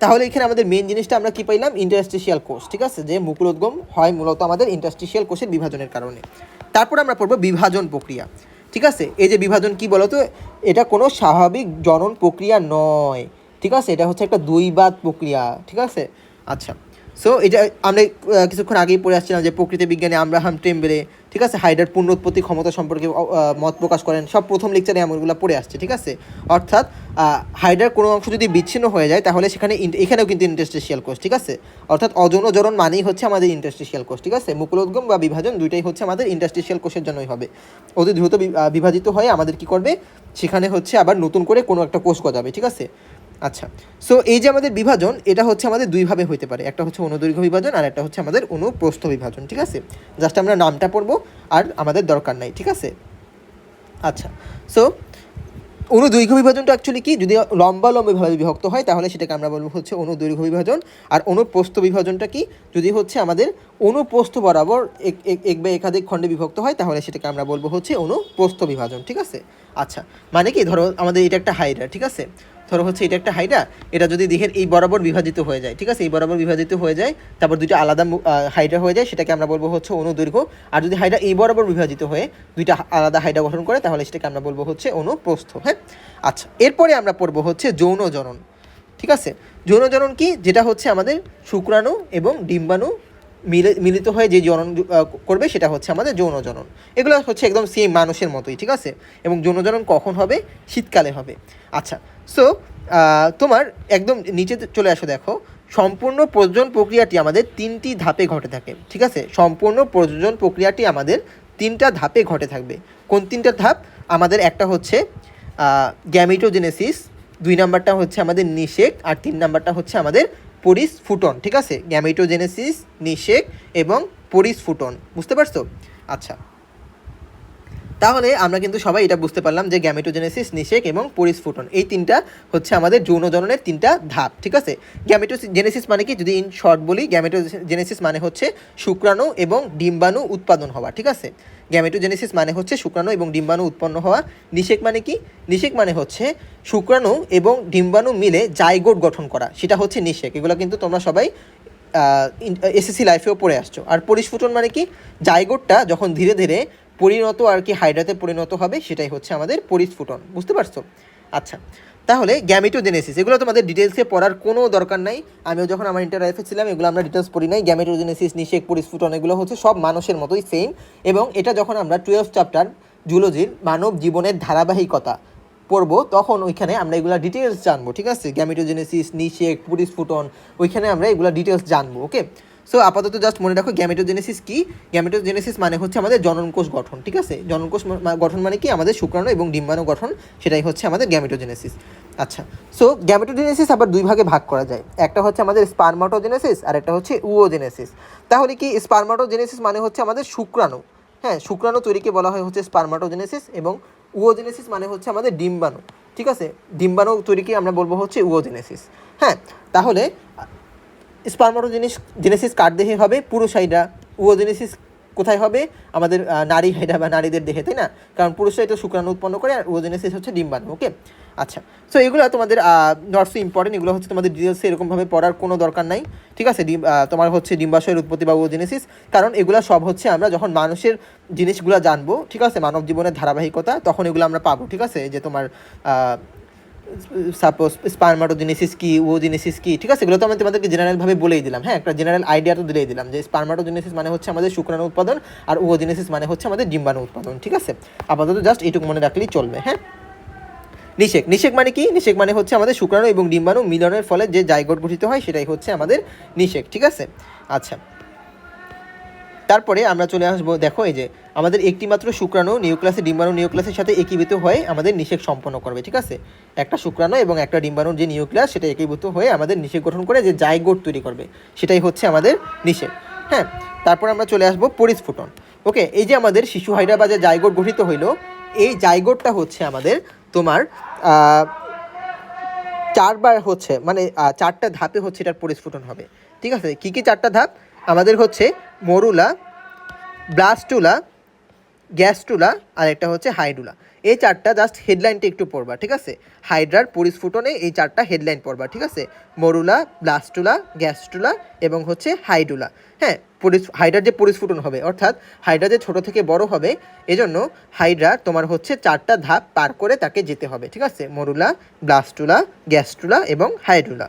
তাহলে এখানে আমাদের মেন জিনিসটা আমরা কি পাইলাম? ইন্টারস্টিশিয়াল কোষ, ঠিক আছে? যে মুকুলোদ্গম হয় মূলত আমাদের ইন্টারস্টিশিয়াল কোষের বিভাজনের কারণে। তারপর আমরা পড়বো বিভাজন প্রক্রিয়া, ঠিক আছে? এই যে বিভাজন কি বলতো? এটা কোনো স্বাভাবিক জনন প্রক্রিয়া নয়, ঠিক আছে? এটা হচ্ছে একটা দৈবাত প্রক্রিয়া, ঠিক আছে? আচ্ছা, সো এটা আমরা কিছুক্ষণ আগেই পড়ে আসছিলাম যে প্রকৃতি বিজ্ঞানে আব্রাহাম টেম্বেলে, ঠিক আছে, হাইড্রার পূর্ণ উৎপত্তি ক্ষমতা সম্পর্কে মত প্রকাশ করেন। সব প্রথম লেকচারে এমনগুলো পড়ে আসছে, ঠিক আছে? অর্থাৎ হাইড্রার কোনো অংশ যদি বিচ্ছিন্ন হয়ে যায় তাহলে সেখানে এখানেও কিন্তু ইন্টারস্টিশিয়াল কোষ, ঠিক আছে? অর্থাৎ অযৌন জনন মানেই হচ্ছে আমাদের ইন্টারস্টিশিয়াল কোষ, ঠিক আছে? মুকুলোদ্গম বা বিভাজন দুইটাই হচ্ছে আমাদের ইন্টারস্টিশিয়াল কোষের জন্যই হবে। অতি দ্রুত বিভাজিত হয়ে আমাদের কি করবে? সেখানে হচ্ছে আবার নতুন করে কোনো একটা কোষ গজাবে, ঠিক আছে? আচ্ছা, সো এই যে আমাদের বিভাজন, এটা হচ্ছে আমাদের দুইভাবে হতে পারে, একটা হচ্ছে অনুদৈর্ঘ্য বিভাজন আর একটা হচ্ছে আমাদের অনুপ্রস্থ বিভাজন, ঠিক আছে? জাস্ট আমরা নামটা পড়বো আর আমাদের দরকার নাই, ঠিক আছে? আচ্ছা, সো অনুদৈর্ঘ্য বিভাজনটা অ্যাকচুয়ালি কি? যদি লম্বাভাবে বিভক্ত হয় তাহলে সেটাকে আমরা বলবো হচ্ছে অনুদৈর্ঘ্য বিভাজন। আর অনুপ্রস্থ বিভাজনটা কি? যদি হচ্ছে আমাদের অনুপ্রস্থ বরাবর এক বা একাধিক খণ্ডে বিভক্ত হয় তাহলে সেটাকে আমরা বলবো হচ্ছে অনুপ্রস্থ বিভাজন, ঠিক আছে? আচ্ছা, মানে কি? ধরো আমাদের এটা একটা হাইড্রা, ঠিক আছে? ধরো হচ্ছে এটা একটা হাইড্রা, এটা যদি দেহের এই বরাবর বিভাজিত হয়ে যায়, ঠিক আছে? এই বরাবর বিভাজিত হয়ে যায়, তারপর দুইটা আলাদা হাইড্রা হয়ে যায়, সেটাকে আমরা বলবো হচ্ছে অনুদৈর্ঘ্য। আর যদি হাইড্রা এই বরাবর বিভাজিত হয়ে দুইটা আলাদা হাইড্রা গঠন করে তাহলে সেটাকে আমরা বলবো হচ্ছে অনুপ্রস্থ, হ্যাঁ? আচ্ছা, এরপরে আমরা পড়বো হচ্ছে যৌন জনন, ঠিক আছে? যৌন জনন কি? যেটা হচ্ছে আমাদের শুক্রাণু এবং ডিম্বাণু মিলিত হয়ে যে জনন করবে সেটা হচ্ছে আমাদের যৌন জনন। এগুলো হচ্ছে একদম সেম মানুষের মতোই, ঠিক আছে? এবং যৌন জনন কখন হবে? শীতকালে হবে। আচ্ছা, সো তোমার একদম নিচে চলে আসো, দেখো সম্পূর্ণ প্রজনন প্রক্রিয়াটি আমাদের 3টি ধাপে ঘটে থাকে, ঠিক আছে? সম্পূর্ণ প্রজনন প্রক্রিয়াটি আমাদের 3টা ধাপে ঘটে থাকবে। কোন 3টা ধাপ? আমাদের একটা হচ্ছে গ্যামিটোজেনেসিস, 2 নাম্বারটা হচ্ছে আমাদের নিষেক, আর 3 নাম্বারটা হচ্ছে আমাদের পরিস্ফুটন, ঠিক আছে? গ্যামিটোজেনেসিস, নিষেক এবং পরিস্ফুটন, বুঝতে পারছো? আচ্ছা, তাহলে আমরা কিন্তু সবাই এটা বুঝতে পারলাম যে গ্যামেটোজেনেসিস, নিষেক এবং পরিস্ফুটন এই 3টা হচ্ছে আমাদের যৌন জননের 3টা ধাপ, ঠিক আছে? গ্যামেটোজেনেসিস মানে কি, যদি ইন শর্ট বলি, গ্যামেটোজেনেসিস মানে হচ্ছে শুক্রাণু এবং ডিম্বাণু উৎপাদন হওয়া, ঠিক আছে? গ্যামেটোজেনেসিস মানে হচ্ছে শুক্রাণু এবং ডিম্বাণু উৎপন্ন হওয়া। নিষেক মানে কি? নিষেক মানে হচ্ছে শুক্রাণু এবং ডিম্বাণু মিলে জাইগোট গঠন করা, সেটা হচ্ছে নিষেক। এগুলো কিন্তু তোমরা সবাই এসএসসি লাইফেও পড়ে আসছো। আর পরিস্ফুটন মানে কি? জাইগোটটা যখন ধীরে ধীরে পরিণত আর কি হাইড্রাতে পরিণত হবে, সেটাই হচ্ছে আমাদের পরিস্ফুটন, বুঝতে পারছো? আচ্ছা, তাহলে গ্যামেটোজেনেসিস এগুলো তোমাদের ডিটেলসে পড়ার কোনো দরকার নাই। আমিও যখন আমার ইন্টার লাইফে ছিলাম এগুলো আমরা ডিটেলস পড়ি নাই। গ্যামেটোজেনেসিস, নিষেক, পরিস্ফুটন এগুলো হচ্ছে সব মানুষের মতোই সেম। এবং এটা যখন আমরা 12 চ্যাপ্টার জুলজির মানব জীবনের ধারাবাহিকতা পড়বো, তখন ওইখানে আমরা এগুলো ডিটেলস জানবো, ঠিক আছে? গ্যামেটোজেনেসিস, নিষেক, পরিস্ফুটন, ওইখানে আমরা এগুলো ডিটেলস জানবো, ওকে? সো আপাতত জাস্ট মনে রাখো গ্যামেটোজেনেসিস কি। গ্যামেটোজেনেসিস মানে হচ্ছে আমাদের জননকোষ গঠন, ঠিক আছে? জননকোষ গঠন মানে কি? আমাদের শুক্রাণু এবং ডিম্বাণু গঠন, সেটাই হচ্ছে আমাদের গ্যামেটোজেনেসিস। আচ্ছা, সো গ্যামেটোজেনেসিস আবার 2 ভাগে ভাগ করা যায়। একটা হচ্ছে আমাদের স্পারমাটোজেনেসিস আর একটা হচ্ছে উওজেনেসিস। তাহলে কি স্পারমাটোজেনেসিস মানে হচ্ছে আমাদের শুক্রাণু, হ্যাঁ, শুক্রাণু তৈরিকে বলা হয় হচ্ছে স্পারমাটোজেনেসিস, এবং উওজেনেসিস মানে হচ্ছে আমাদের ডিম্বাণু, ঠিক আছে? ডিম্বাণু তৈরিকে আমরা বলবো হচ্ছে উওজেনেসিস। হ্যাঁ, তাহলে স্পারমাটোজেনেসিস কার দেহে হবে? পুরুষ হাইড্রা। উওজেনেসিস কোথায় হবে? আমাদের নারী হাইড্রা বা নারীদের দেহে, তাই না? কারণ পুরুষরা এটা শুক্রাণু উৎপন্ন করে, আর উওজেনেসিস হচ্ছে ডিম্বাণু, ওকে? আচ্ছা, সো এগুলো তোমাদের নট সো ইম্পর্টেন্ট, এগুলো হচ্ছে তোমাদের ডিটেলসে এরকমভাবে পড়ার কোনো দরকার নাই, ঠিক আছে? তোমার হচ্ছে ডিম্বাশয়ের উৎপত্তি বা উওজেনেসিস, কারণ এগুলো সব হচ্ছে আমরা যখন মানুষের জিনিসগুলো জানবো, ঠিক আছে, মানব জীবনের ধারাবাহিকতা, তখন এগুলো আমরা পাবো, ঠিক আছে? যে তোমার সাপোজ স্পারমাটোজেনেসিস কি, উওজেনেসিস কি, ঠিক আছে? এগুলো তো আমি তোমাদেরকে জেনারেলভাবে বলেই দিলাম, হ্যাঁ, একটা জেনারেল আইডিয়া তো দিলেই দিলাম যে স্পারমাটোজেনেসিস মানে হচ্ছে আমাদের শুক্রাণু উৎপাদন, আর উওজেনেসিস মানে হচ্ছে আমাদের ডিম্বাণু উৎপাদন, ঠিক আছে? আপাতত জাস্ট এইটুকু মনে রাখলেই চলবে, হ্যাঁ? নিষেক, নিষেক মানে কি? নিষেক মানে হচ্ছে আমাদের শুক্রাণু এবং ডিম্বাণু মিলনের ফলে যে জাইগোট গঠিত হয়, সেটাই হচ্ছে আমাদের নিষেক, ঠিক আছে? আচ্ছা, তারপরে আমরা চলে আসবো, দেখো এই যে আমাদের একটি মাত্র শুক্রাণু নিউক্লিয়াসে ডিম্বাণু নিউক্লিয়াসের সাথে একীভূত হয়ে আমাদের নিষেক সম্পন্ন করবে, ঠিক আছে? একটা শুক্রাণু এবং একটা ডিম্বাণুর যে নিউক্লিয়াস, সেটা একীভূত হয়ে আমাদের নিষেক গঠন করে যে জাইগোট তৈরি করবে, সেটাই হচ্ছে আমাদের নিষেক। হ্যাঁ, তারপর আমরা চলে আসবো পরিস্ফুটন, ওকে? এই যে আমাদের শিশু হাইড্রা বা যে জাইগোট গঠিত হইলো, এই জাইগোটটা হচ্ছে আমাদের তোমার 4বার হচ্ছে, মানে 4টা ধাপে হচ্ছে এটার পরিস্ফুটন হবে, ঠিক আছে? কী কী 4টা ধাপ? আমাদের হচ্ছে মরুলা, ব্লাস্টুলা, গ্যাস্টুলা, আর একটা হচ্ছে হাইডুলা। এই 4টা জাস্ট হেডলাইনটা একটু পড়বা, ঠিক আছে? হাইড্রার পরিস্ফুটনে এই 4টা হেডলাইন পড়বা, ঠিক আছে? মরুলা, ব্লাস্টুলা, গ্যাস্টুলা এবং হচ্ছে হাইডুলা। হ্যাঁ, হাইড্রার যে পরিস্ফুটন হবে, অর্থাৎ হাইড্রা যে ছোটো থেকে বড় হবে, এজন্য হাইড্রা তোমার হচ্ছে 4টা ধাপ পার করে তাকে যেতে হবে, ঠিক আছে? মরুলা, ব্লাস্টুলা, গ্যাস্টুলা এবং হাইডুলা।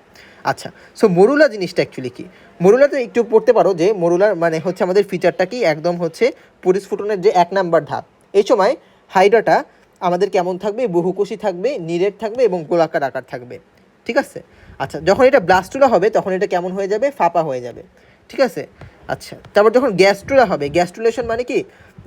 আচ্ছা, সো মরুলা জিনিসটা অ্যাকচুয়ালি কি? মরুলাতে একটু পড়তে পারো যে মরুলার মানে হচ্ছে আমাদের ফিচারটা কি, একদম হচ্ছে পরিস্ফুটনের যে 1 নাম্বার ধাপ। এই সময় হাইড্রাটা আমাদের কেমন থাকবে? বহুকোষী থাকবে, নিরেট থাকবে এবং গোলাকার আকার থাকবে, ঠিক আছে? আচ্ছা, যখন এটা ব্লাস্টুলা হবে তখন এটা কেমন হয়ে যাবে? ফাঁপা হয়ে যাবে, ঠিক আছে? আচ্ছা, তারপর যখন গ্যাস্ট্রুলা হবে, গ্যাস্ট্রুলেশন মানে কি?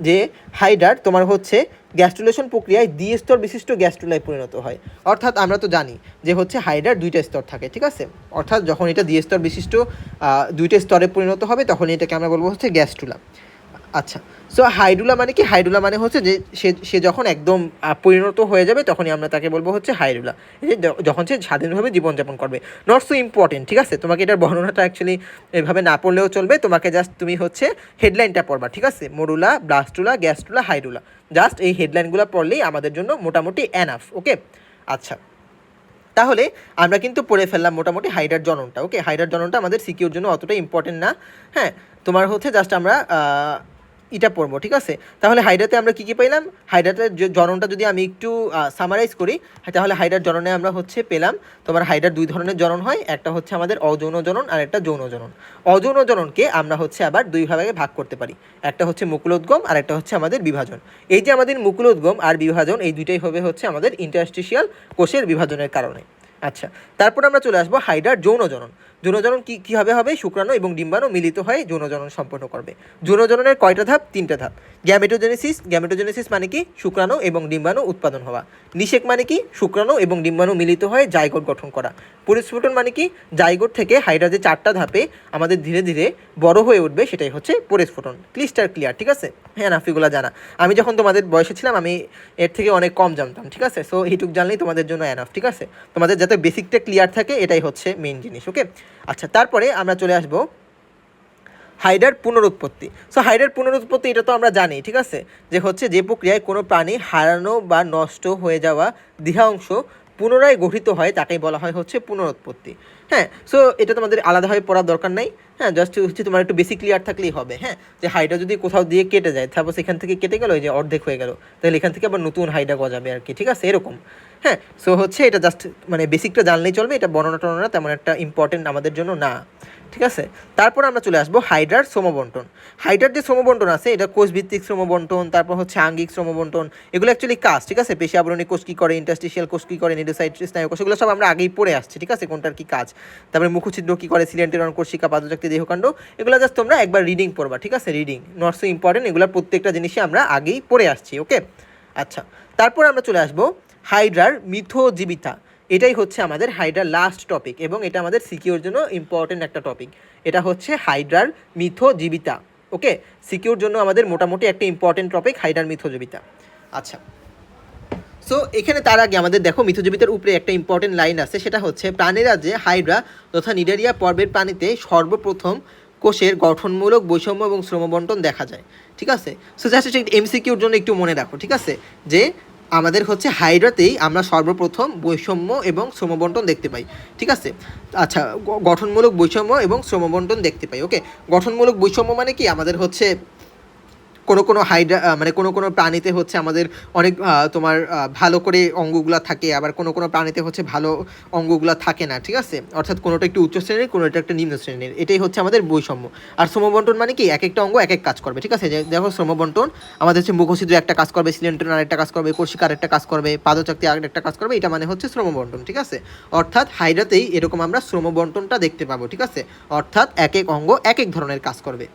যে হাইড্রার তোমার হচ্ছে গ্যাস্ট্রুলেশন প্রক্রিয়ায় দ্বিস্তর বিশিষ্ট গ্যাস্ট্রুলায় পরিণত হয়। অর্থাৎ আমরা তো জানি যে হচ্ছে হাইড্রার 2টা স্তর থাকে, ঠিক আছে? অর্থাৎ যখন এটা দ্বিস্তর বিশিষ্ট 2টা স্তরে পরিণত হবে, তখন এটাকে আমরা বলবো হচ্ছে গ্যাস্ট্রুলা। আচ্ছা, সো হাইডুলা মানে কি? হাইডুলা মানে হচ্ছে যে সে যখন একদম পরিণত হয়ে যাবে, তখনই আমরা তাকে বলবো হচ্ছে হাইডুলা। এই যে যখন সে স্বাধীনভাবে জীবনযাপন করবে। নট সো ইম্পর্টেন্ট, ঠিক আছে? তোমাকে এটার বর্ণনাটা অ্যাকচুয়ালি এভাবে না পড়লেও চলবে, তোমাকে জাস্ট তুমি হচ্ছে হেডলাইনটা পড়বা, ঠিক আছে? মরুলা, ব্লাস্টুলা, গ্যাস্টুলা, হাইডুলা, জাস্ট এই হেডলাইনগুলো পড়লেই আমাদের জন্য মোটামুটি এনাফ, ওকে? আচ্ছা, তাহলে আমরা কিন্তু পড়ে ফেললাম মোটামুটি হাইড্রার জননটা, ওকে? হাইড্রার জননটা আমাদের সিকিউর জন্য অতটা ইম্পর্টেন্ট না, হ্যাঁ? তোমার হচ্ছে জাস্ট আমরা এটা পড়বো, ঠিক আছে? তাহলে হাইড্রাতে আমরা কী কী পাইলাম? হাইড্রাতে জননটা যদি আমি একটু সামারাইজ করি, তাহলে হাইড্রার জননে আমরা হচ্ছে পেলাম তোমার হাইড্রার 2 ধরনের জনন হয়। একটা হচ্ছে আমাদের অযৌন জনন আর একটা যৌন জনন। অযৌন জননকে আমরা হচ্ছে আবার 2 ভাগে ভাগ করতে পারি। একটা হচ্ছে মুকুলোদ্গম আর একটা হচ্ছে আমাদের বিভাজন। এই যে আমাদের মুকুলোদ্গম আর বিভাজন, এই দুইটাই হবে হচ্ছে আমাদের ইন্টারস্টিশিয়াল কোষের বিভাজনের কারণে। আচ্ছা, তারপর আমরা চলে আসবো হাইড্রার যৌনজনন। যৌনজনন কীভাবে হবে? শুক্রাণু এবং ডিম্বাণু মিলিত হয়ে যৌনজনন সম্পন্ন করবে। যৌনজননের কয়টা ধাপ? 3টা ধাপ। গ্যামেটোজেনেসিস মানে কি? শুক্রাণু এবং ডিম্বাণু উৎপাদন হওয়া। নিষেক মানে কি? শুক্রাণু এবং ডিম্বাণু মিলিত হয়ে জাইগোট গঠন করা। পরিস্ফুটন মানে কি? জাইগোট থেকে হাইড্রা যে 4টা ধাপে আমাদের ধীরে ধীরে বড় হয়ে উঠবে সেটাই হচ্ছে পরিস্ফুটন। ক্লিয়ার, ঠিক আছে? হ্যাঁ, নাফিগুলা জানা। আমি যখন তোমাদের বয়সে ছিলাম আমি এর থেকে অনেক কম জানতাম, ঠিক আছে? সো এইটুক জানলেই তোমাদের জন্য এনাফ, ঠিক আছে? তোমাদের যাতে বেসিকটা ক্লিয়ার থাকে এটাই হচ্ছে মেইন জিনিস, ওকে? আচ্ছা, তারপরে আমরা চলে আসবো হাইড্রার পুনরুৎপত্তি। সো হাইড্রার পুনরুৎপত্তি এটা তো আমরা জানি, ঠিক আছে? যে হচ্ছে যে প্রক্রিয়ায় কোনো প্রাণী হারানো বা নষ্ট হয়ে যাওয়া দেহা অংশ পুনরায় গঠিত হয় তাকেই বলা হয় হচ্ছে পুনরুৎপত্তি। হ্যাঁ, সো এটা তোমাদের আলাদাভাবে পড়ার দরকার নাই। হ্যাঁ, জাস্ট হচ্ছে তোমার একটু বেসিক ক্লিয়ার থাকলেই হবে। হ্যাঁ, যে হাইড্রা যদি কোথাও দিয়ে কেটে যায়, সাপোজ এখান থেকে কেটে গেল, যে অর্ধেক হয়ে গেল, তাহলে এখান থেকে আবার নতুন হাইড্রা গজাবে আর কি, ঠিক আছে? এরকম। হ্যাঁ, সো হচ্ছে এটা জাস্ট মানে বেসিকটা জানলেই চলবে, এটা বর্ণনা টর্ণনা তেমন একটা ইম্পর্টেন্ট আমাদের জন্য না, ঠিক আছে? তারপর আমরা চলে আসবো হাইড্রার শ্রমবন্টন। হাইড্রার যে শ্রমবন্টন আছে এটা কোষভিত্তিক শ্রমবন্টন, তারপর হচ্ছে আঙ্গিক শ্রমবন্টন, এগুলো অ্যাকচুয়ালি কাজ, ঠিক আছে? পেশি আবরণী কোষ কী করে, ইন্টারস্টিশিয়াল কোষ কী করে, নিডোসাইট স্নায়ু কোষ, এগুলো সব আমরা আগেই পড়ে আসছি, ঠিক আছে? কোনটার কী কাজ। তারপরে মুখছিদ্র কী করে, সিলেন্টেরন কোষিকা, পাদচাক্তি, দেহকাণ্ড, এগুলো জাস্ট তোমরা একবার রিডিং পড়বা, ঠিক আছে? রিডিং নট সো ইম্পর্টেন্ট, এগুলো প্রত্যেকটা জিনিসই আমরা আগেই পড়ে আসছি, ওকে? আচ্ছা, তারপর আমরা চলে আসবো হাইড্রার মিথোজীবিতা। এটাই হচ্ছে আমাদের হাইড্রার লাস্ট টপিক এবং এটা আমাদের সিকিউর জন্য ইম্পর্টেন্ট একটা টপিক। এটা হচ্ছে হাইড্রার মিথোজীবিতা, ওকে? সিকিউর জন্য আমাদের মোটামুটি একটা ইম্পর্টেন্ট টপিক হাইড্রার মিথোজীবিতা। আচ্ছা, সো এখানে তার আগে আমাদের দেখো মিথোজীবিতার উপরে একটা ইম্পর্টেন্ট লাইন আছে, সেটা হচ্ছে প্রাণীরাজ্যে হাইড্রা তথা নিডারিয়া পর্বের প্রাণীতে সর্বপ্রথম কোষের গঠনমূলক বৈষম্য এবং শ্রমবন্টন দেখা যায়, ঠিক আছে? সো জাস্ট এমসিকিউর জন্য একটু মনে রাখো, ঠিক আছে? যে আমাদের হচ্ছে হাইড্রাতেই আমরা সর্বপ্রথম বৈষম্য এবং শ্রমবন্টন দেখতে পাই, ঠিক আছে? আচ্ছা, গঠনমূলক বৈষম্য এবং শ্রমবন্টন দেখতে পাই, ওকে? গঠনমূলক বৈষম্য মানে কি? আমাদের হচ্ছে কোনো হাইড্রা মানে কোনো প্রাণীতে হচ্ছে আমাদের অনেক তোমার ভালো করে অঙ্গগুলো থাকে, আবার কোনো প্রাণীতে হচ্ছে ভালো অঙ্গগুলো থাকে না, ঠিক আছে? অর্থাৎ কোনোটা একটু উচ্চ শ্রেণীর, কোনোটা একটা নিম্ন শ্রেণীর, এটাই হচ্ছে আমাদের বৈষম্য। আর শ্রমবন্টন মানে কি? এক একটা অঙ্গ এক এক কাজ করবে, ঠিক আছে? দেখো শ্রমবন্টন আমাদের হচ্ছে মুখছিদ্র একটা কাজ করবে, সিলেন্ট্রন আরেকটা কাজ করবে, কোষিকা আরেকটা কাজ করবে, পাদচাক্তি আরেকটা কাজ করবে, এটা মানে হচ্ছে শ্রমবন্টন, ঠিক আছে? অর্থাৎ হাইড্রাতেই এরকম আমরা শ্রমবন্টনটা দেখতে পাবো, ঠিক আছে? অর্থাৎ এক এক অঙ্গ এক এক ধরনের কাজ করবে।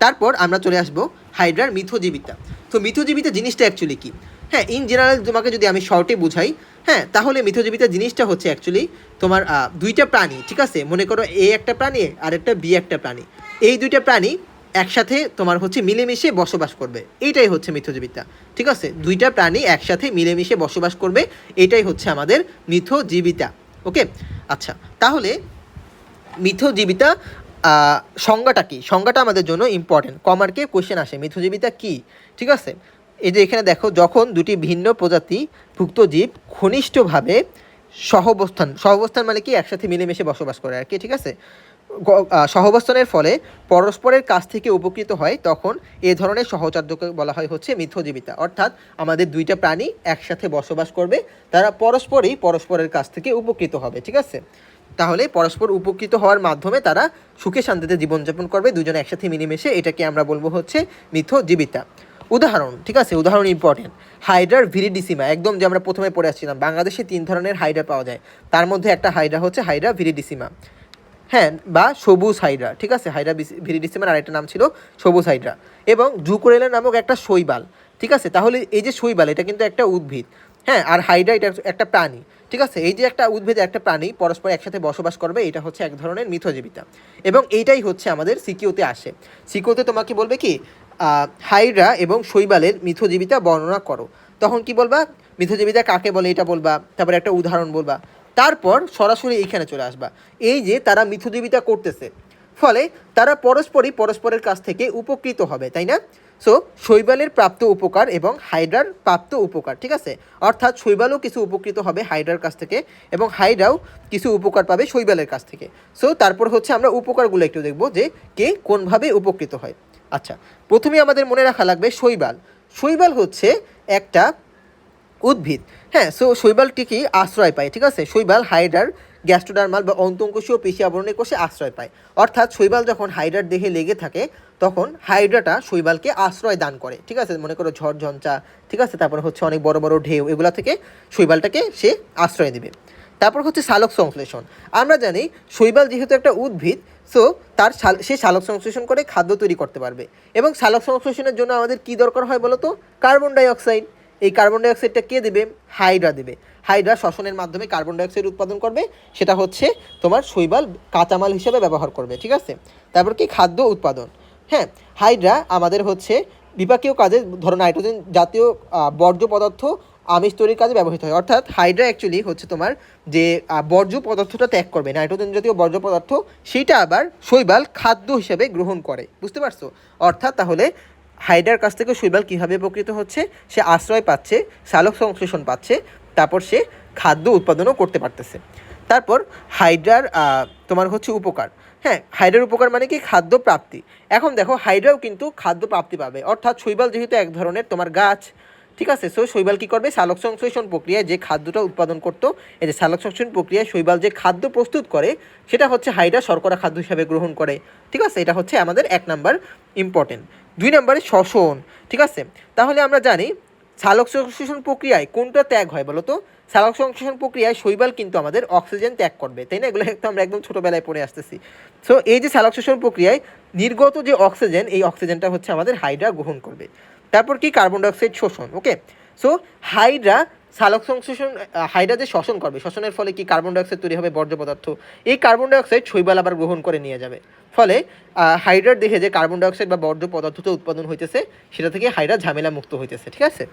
তারপর আমরা চলে আসবো হাইড্রার মিথোজীবিতা। তো মিথোজীবিতা জিনিসটা অ্যাকচুয়ালি কি? হ্যাঁ, ইন জেনারেল তোমাকে যদি আমি শর্টে বুঝাই, হ্যাঁ, তাহলে মিথোজীবিতা জিনিসটা হচ্ছে অ্যাকচুয়ালি তোমার দুইটা প্রাণী, ঠিক আছে? মনে করো এ একটা প্রাণী আর একটা বি একটা প্রাণী, এই দুইটা প্রাণী একসাথে তোমার হচ্ছে মিলেমিশে বসবাস করবে, এইটাই হচ্ছে মিথোজীবিতা, ঠিক আছে? দুইটা প্রাণী একসাথে মিলেমিশে বসবাস করবে, এটাই হচ্ছে আমাদের মিথোজীবিতা, ওকে? আচ্ছা, তাহলে মিথোজীবিতা সংজ্ঞাটা কী? সংজ্ঞাটা আমাদের জন্য ইম্পর্টেন্ট, কমার্কে কোশ্চেন আসে মিথোজীবিতা কী, ঠিক আছে? এই যে এখানে দেখো, যখন দুটি ভিন্ন প্রজাতি ভুক্ত জীব ঘনিষ্ঠভাবে সহাবস্থান মানে কি? একসাথে মিলেমিশে বসবাস করে আর কি, ঠিক আছে? সহাবস্থানের ফলে পরস্পরের কাছ থেকে উপকৃত হয়, তখন এ ধরনের সহচার্যকে বলা হয় হচ্ছে মিথোজীবিতা। অর্থাৎ আমাদের দুইটা প্রাণী একসাথে বসবাস করবে, তারা পরস্পরের কাছ থেকে উপকৃত হবে, ঠিক আছে? তাহলে পরস্পর উপকৃত হওয়ার মাধ্যমে তারা সুখে শান্তিতে জীবনযাপন করবে, দুজনে একসাথে মিলেমিশে, এটাকে আমরা বলবো হচ্ছে মিথোজীবিতা। উদাহরণ, ঠিক আছে? উদাহরণ ইম্পর্টেন্ট। হাইড্রার ভিরিডিসিমা, একদম যে আমরা প্রথমে পড়ে আসছিলাম, বাংলাদেশে 3 ধরনের হাইড্রা পাওয়া যায়, তার মধ্যে একটা হাইড্রা হচ্ছে হাইড্রা ভিরিডিসিমা, হ্যাঁ, বা সবুজ হাইড্রা, ঠিক আছে? হাইড্রা ভিরিডিসিমার আরেকটা নাম ছিল সবুজ হাইড্রা। এবং জুকোরেলা নামক একটা শৈবাল, ঠিক আছে? তাহলে এই যে শৈবাল, এটা কিন্তু একটা উদ্ভিদ, হ্যাঁ, আর হাইড্রা এটা একটা প্রাণী, ঠিক আছে? এই যে একটা উদ্ভিদ একটা প্রাণী পরস্পর একসাথে বসবাস করবে, এটা হচ্ছে এক ধরনের মিথোজীবিতা। এবং এইটাই হচ্ছে আমাদের সিকিউতে আসে। সিকিউতে তোমাকে বলবে কি হাইড্রা এবং শৈবালের মিথোজীবিতা বর্ণনা করো, তখন কি বলবা? মিথোজীবিতা কাকে বলে এটা বলবা, তারপরে একটা উদাহরণ বলবা, তারপর সরাসরি এইখানে চলে আসবা। এই যে তারা মিথোজীবিতা করতেছে, ফলে তারা পরস্পরের কাছ থেকে উপকৃত হবে, তাই না? সো শৈবালের প্রাপ্ত উপকার এবং হাইড্রার প্রাপ্ত উপকার, ঠিক আছে? অর্থাৎ শৈবালও কিছু উপকৃত হবে হাইড্রার কাছ থেকে এবং হাইড্রাও কিছু উপকার পাবে শৈবালের কাছ থেকে। সো তারপর হচ্ছে আমরা উপকারগুলো একটু দেখব যে কে কোনভাবে উপকৃত হয়। আচ্ছা, প্রথমে আমাদের মনে রাখা লাগবে শৈবাল হচ্ছে একটা উদ্ভিদ, হ্যাঁ। সো শৈবালটি কি আশ্রয় পায়, ঠিক আছে? শৈবাল হাইড্রার গ্যাস্ট্রোডার্মাল বা অন্তঃকোষীয় পেশি আবরণী কোষে আশ্রয় পায়। অর্থাৎ শৈবাল যখন হাইড্রার দেহে লেগে থাকে তখন হাইড্রাটা শৈবালকে আশ্রয় দান করে, ঠিক আছে? মনে করো ঝড় ঝঞ্ঝা, ঠিক আছে? তারপর হচ্ছে অনেক বড় বড় ঢেউ, এগুলা থেকে শৈবালটাকে সে আশ্রয় দেবে। তারপর হচ্ছে সালোক সংশ্লেষণ। আমরা জানি শৈবাল যেহেতু একটা উদ্ভিদ, সো তার সে সালোক সংশ্লেষণ করে খাদ্য তৈরি করতে পারবে। এবং সালোক সংশ্লেষণের জন্য আমাদের কী দরকার হয় বলো তো? Carbon dioxide. এই কার্বন ডাইঅক্সাইডটা কে দেবে? হাইড্রা দেবে। হাইড্রা শ্বসনের মাধ্যমে কার্বন ডাইঅক্সাইড উৎপাদন করবে, সেটা হচ্ছে তোমার শৈবাল কাঁচামাল হিসেবে ব্যবহার করবে, ঠিক আছে? তারপর কি খাদ্য উৎপাদন। হ্যাঁ, হাইড্রা আমাদের হচ্ছে বিপাকীয় কাজে, ধরো নাইট্রোজেন জাতীয় বর্জ্য পদার্থ আমিষ তৈরির কাজে ব্যবহৃত হয়। অর্থাৎ হাইড্রা অ্যাকচুয়ালি হচ্ছে তোমার যে বর্জ্য পদার্থটা ত্যাগ করবে, নাইট্রোজেন জাতীয় বর্জ্য পদার্থ, সেইটা আবার শৈবাল খাদ্য হিসেবে গ্রহণ করে। বুঝতে পারছো? অর্থাৎ তাহলে হাইড্রার কাছ থেকে শৈবাল কীভাবে উপকৃত হচ্ছে? সে আশ্রয় পাচ্ছে, সালোক সংশ্লেষণ পাচ্ছে, তারপর সে খাদ্য উৎপাদনও করতে পারতেছে। তারপর হাইড্রার তোমার হচ্ছে উপকার। হ্যাঁ, হাইড্রার উপকার মানে কি? খাদ্য প্রাপ্তি। এখন দেখো হাইড্রাও কিন্তু খাদ্য প্রাপ্তি পাবে, অর্থাৎ শৈবাল যেহেতু এক ধরনের তোমার গাছ, ঠিক আছে? সো শৈবাল কী করবে? সালোক সংশ্লেষণ প্রক্রিয়ায় যে খাদ্যটা উৎপাদন করতো, এই যে সালোক সংশ্লেষণ প্রক্রিয়ায় শৈবাল যে খাদ্য প্রস্তুত করে, সেটা হচ্ছে হাইড্রা শর্করা খাদ্য হিসাবে গ্রহণ করে, ঠিক আছে? এটা হচ্ছে আমাদের 1 নাম্বার ইম্পর্টেন্ট। 2 নাম্বারে শ্বসন, ঠিক আছে? তাহলে আমরা জানি সালোক সংশ্লেষণ প্রক্রিয়ায় কোনটা ত্যাগ হয় বলো তো? সালোক সংশ্লেষণ প্রক্রিয়ায় শৈবাল কিন্তু আমাদের অক্সিজেন ত্যাগ করবে, তাই না? এগুলো আমরা একদম ছোটোবেলায় পড়ে আসতেছি। সো এই যে সালোক সংশ্লেষণ প্রক্রিয়ায় নির্গত যে অক্সিজেন, এই অক্সিজেনটা হচ্ছে আমাদের হাইড্রা গ্রহণ করবে। তারপর কি? কার্বন ডাইঅক্সাইড শোষণ। ওকে, সো হাইড্রা সালোক সংশ্লেষণ, হাইড্রা যে শ্বসন করবে, শ্বসনের ফলে কি কার্বন ডাইঅক্সাইড তৈরি হবে, বর্জ্য পদার্থ। এই কার্বন ডাইঅক্সাইড শৈবাল আবার গ্রহণ করে নিয়ে যাবে, ফলে হাইড্রার দেহে যে কার্বন ডাইঅক্সাইড বা বর্জ্য পদার্থটা উৎপাদন হইতেছে, সেটা থেকে হাইড্রা ঝামেলা মুক্ত হইতেছে, ঠিক আছে?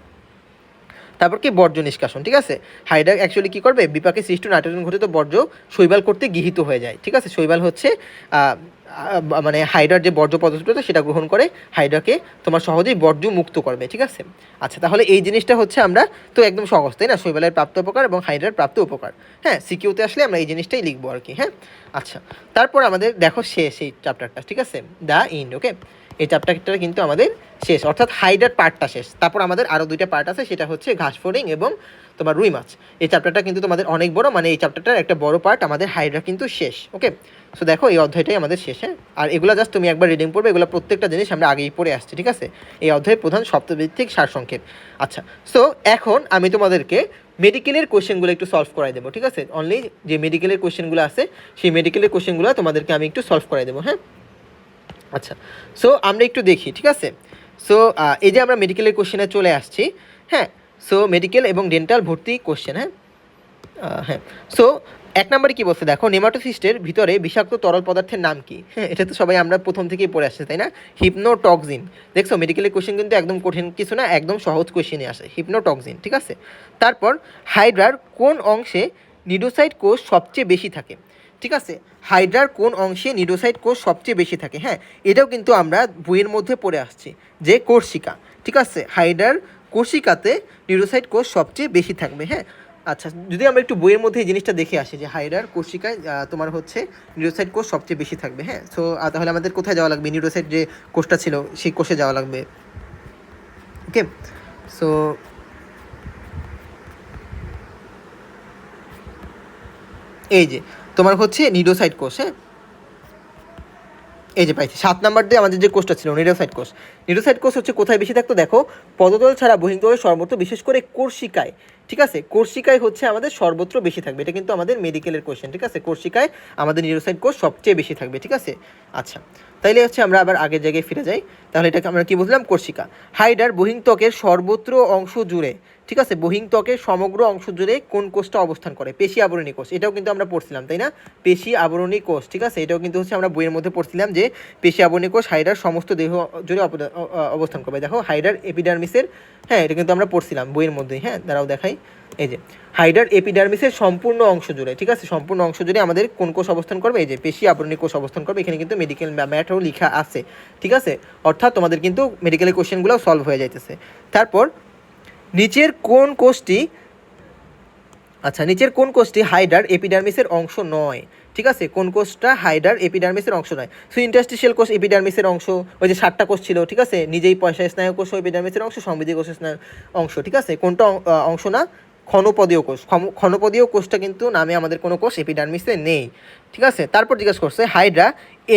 তারপর কি? বর্জ্য নিষ্কাশন, ঠিক আছে? হাইড্রা অ্যাকচুয়ালি কী করবে? বিপাকে সৃষ্ট নাইট্রোজেন ঘটিত বর্জ্য শৈবাল করতে গৃহীত হয়ে যায়, ঠিক আছে? শৈবাল হচ্ছে মানে হাইড্রার যে বর্জ্য পদার্থটা সেটা গ্রহণ করে হাইড্রাকে তোমার সহজেই বর্জ্য মুক্ত করবে, ঠিক আছে? আচ্ছা, তাহলে এই জিনিসটা হচ্ছে আমরা তো একদম সহজ, তাই না? শৈবালের প্রাপ্ত উপকার এবং হাইড্রার প্রাপ্ত উপকার। হ্যাঁ, সিকিউতে আসলে আমরা এই জিনিসটাই লিখবো আর কি। হ্যাঁ, আচ্ছা, তারপর আমাদের দেখো শেষ এই চ্যাপ্টারটা, ঠিক আছে? দ্য ইন্ড। ওকে, এই চ্যাপ্টারটা কিন্তু আমাদের শেষ, অর্থাৎ হাইড্রার পার্টটা শেষ। তারপর আমাদের আরও 2টা পার্ট আছে, সেটা হচ্ছে ঘাসফড়িং এবং তোমার রুই মাছ। এই চ্যাপ্টারটা কিন্তু তোমাদের অনেক বড়, মানে এই চ্যাপ্টারটার একটা বড় পার্ট আমাদের হাইড্রা কিন্তু শেষ। ওকে, সো দেখো এই অধ্যায়টাই আমাদের শেষ। হ্যাঁ, আর এগুলো জাস্ট তুমি একবার রিডিং পড়বে, এগুলো প্রত্যেকটা জিনিস আমরা আগেই পড়ে আসছি, ঠিক আছে? এই অধ্যায়ের প্রধান শব্দভিত্তিক সারসংক্ষেপ। আচ্ছা, সো এখন আমি তোমাদেরকে মেডিকেলের কোয়েশ্চেনগুলো একটু সলভ করাই দেবো, ঠিক আছে? অনলি যে মেডিকেলের কোয়েশ্চেনগুলো আছে, সেই মেডিকেলের কোয়েশ্চেনগুলো তোমাদেরকে আমি একটু সলভ করাই দেবো। হ্যাঁ, আচ্ছা, সো আমরা একটু দেখি, ঠিক আছে? সো এই যে আমরা মেডিকেলের কোশ্চেনে চলে আসছি। হ্যাঁ, সো মেডিকেল এবং ডেন্টাল ভর্তি কোশ্চেন। হ্যাঁ, হ্যাঁ, সো 1 নম্বরে কী বলছে দেখো? নেমাটোসিস্টের ভিতরে বিষাক্ত তরল পদার্থের নাম কি? হ্যাঁ, এটা তো সবাই আমরা প্রথম থেকেই পড়ে আসছে, তাই না? হিপনোটক্সিন। দেখছো মেডিকেলের কোশ্চেন কিন্তু একদম কঠিন কিছু না, একদম সহজ কোশ্চেনে আসে, হিপনোটক্সিন, ঠিক আছে? তারপর হাইড্রার কোন অংশে নিডোসাইট কোষ সবচেয়ে বেশি থাকে? ঠিক আছে, হাইড্রার কোন অংশে নিডোসাইট কোষ সবচেয়ে বেশি থাকে? হ্যাঁ, এটাও কিন্তু আমরা বইয়ের মধ্যে পড়ে আসছি, যে কোর্সিকা, ঠিক আছে? হাইড্রার কোর্সিকাতে নিডোসাইট কোষ সবচেয়ে বেশি থাকবে। হ্যাঁ, আচ্ছা, যদি আমরা একটু বইয়ের মধ্যে এই জিনিসটা দেখে আসি যে হাইড্রার কোর্সিকায় তোমার হচ্ছে নিউরোসাইট কোষ সবচেয়ে বেশি থাকবে। হ্যাঁ, সো তাহলে আমাদের কোথায় যাওয়া লাগবে? নিউরোসাইট যে কোষটা ছিল সেই কোষে যাওয়া লাগবে। ওকে, সো এই যে তোমার হচ্ছে নিডোসাইট কোষ। হ্যাঁ, এই যে পাইছি 7 নাম্বার দিয়ে আমাদের যে কোষটা ছিল নিডোসাইট কোষ। নিডোসাইট কোষ হচ্ছে কোথায় বেশি থাকতো? দেখো, পদতল ছাড়া বহিঃতলের সর্বত্র, বিশেষ করে কোর্সিকায়, ঠিক আছে? কোর্সিকায় হচ্ছে আমাদের সর্বত্র বেশি থাকবে। এটা কিন্তু আমাদের মেডিকেলের কোশ্চেন, ঠিক আছে? কোর্সিকায় আমাদের নিউরোসাইট কোষ সবচেয়ে বেশি থাকবে, ঠিক আছে? আচ্ছা, তাইলে হচ্ছে আমরা আবার আগের জায়গায় ফিরে যাই। তাহলে এটাকে আমরা কি বুঝলাম? কোর্সিকা। হাইড্রার বহিঃত্বকের সর্বত্র অংশ জুড়ে, ঠিক আছে? বহিঃত্বকের সমগ্র অংশ জুড়ে কোন কোষটা অবস্থান করে? পেশি আবরণী কোষ। এটাও কিন্তু আমরা পড়ছিলাম, তাই না? পেশি আবরণী কোষ, ঠিক আছে? এটাও কিন্তু হচ্ছে আমরা বইয়ের মধ্যে পড়ছিলাম যে পেশি আবরণী কোষ হাইড্রার সমস্ত দেহ জুড়ে অবস্থান করবে। দেখো হাইড্রার এপিডার্মিসের, হ্যাঁ, এটা কিন্তু আমরা পড়ছিলাম বইয়ের মধ্যেই। হ্যাঁ, দাঁড়াও দেখাই। এই যে হাইড্রার এপিডার্মিসের সম্পূর্ণ অংশ জুড়ে, ঠিক আছে? সম্পূর্ণ অংশ জুড়ে আমাদের কোন কোষ অবস্থান করবে? এই যে পেশি আবরণী কোষ অবস্থান করবে। এখানে কিন্তু মেডিকেল ম্যাটারও লেখা আছে, ঠিক আছে? অর্থাৎ তোমাদের কিন্তু মেডিকেলের কোশ্চেনগুলো সলভ হয়ে যাইতেছে। তারপর নিচের কোন কোষটি, আচ্ছা, নিচের কোন কোষটি হাইড্রার এপিডার্মিসের অংশ নয়? ঠিক আছে, কোন কোষটা হাইড্রার এপিডার্মিসের অংশ নয়? সো ইন্টারস্টিশিয়াল কোষ এপিডার্মিসের অংশ, ওই যে 7টা কোষ ছিল, ঠিক আছে? নিজেই পয়সা স্নায়ু কোষ এপিডার্মিসের অংশ, সংবেদী কোষের স্নায়ু অংশ, ঠিক আছে? কোনটা অংশ না? ক্ষণপদীয় কোষ। ক্ষণপদীয় কোষটা কিন্তু নামে আমাদের কোনো কোষ এপিডার্মিসে নেই, ঠিক আছে। তারপর জিজ্ঞেস করছে হাইড্রা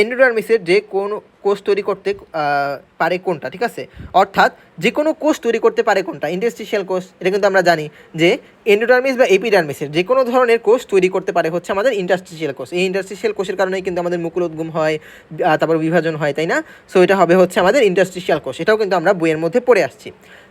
এন্ডোডার্মিসের যে কোনো কোষ তৈরি করতে পারে কোনটা, ঠিক আছে। অর্থাৎ যে কোনো কোষ তৈরি করতে পারে কোনটা, ইন্টারস্টিশিয়াল কোষ। এটা কিন্তু আমরা জানি যে এন্ডোডার্মিস বা এপিডার্মিসের যে কোনো ধরনের কোষ তৈরি করতে পারে হচ্ছে আমাদের ইন্টারস্টিশিয়াল কোষ। এই ইন্টারস্টিশিয়াল কোষের কারণেই কিন্তু আমাদের মুকুলোদ্গম হয়, তারপর বিভাজন হয়, তাই না? সো এটা হবে হচ্ছে আমাদের ইন্টারস্টিশিয়াল কোষ। এটাও কিন্তু আমরা বইয়ের মধ্যে পড়ে আসছি।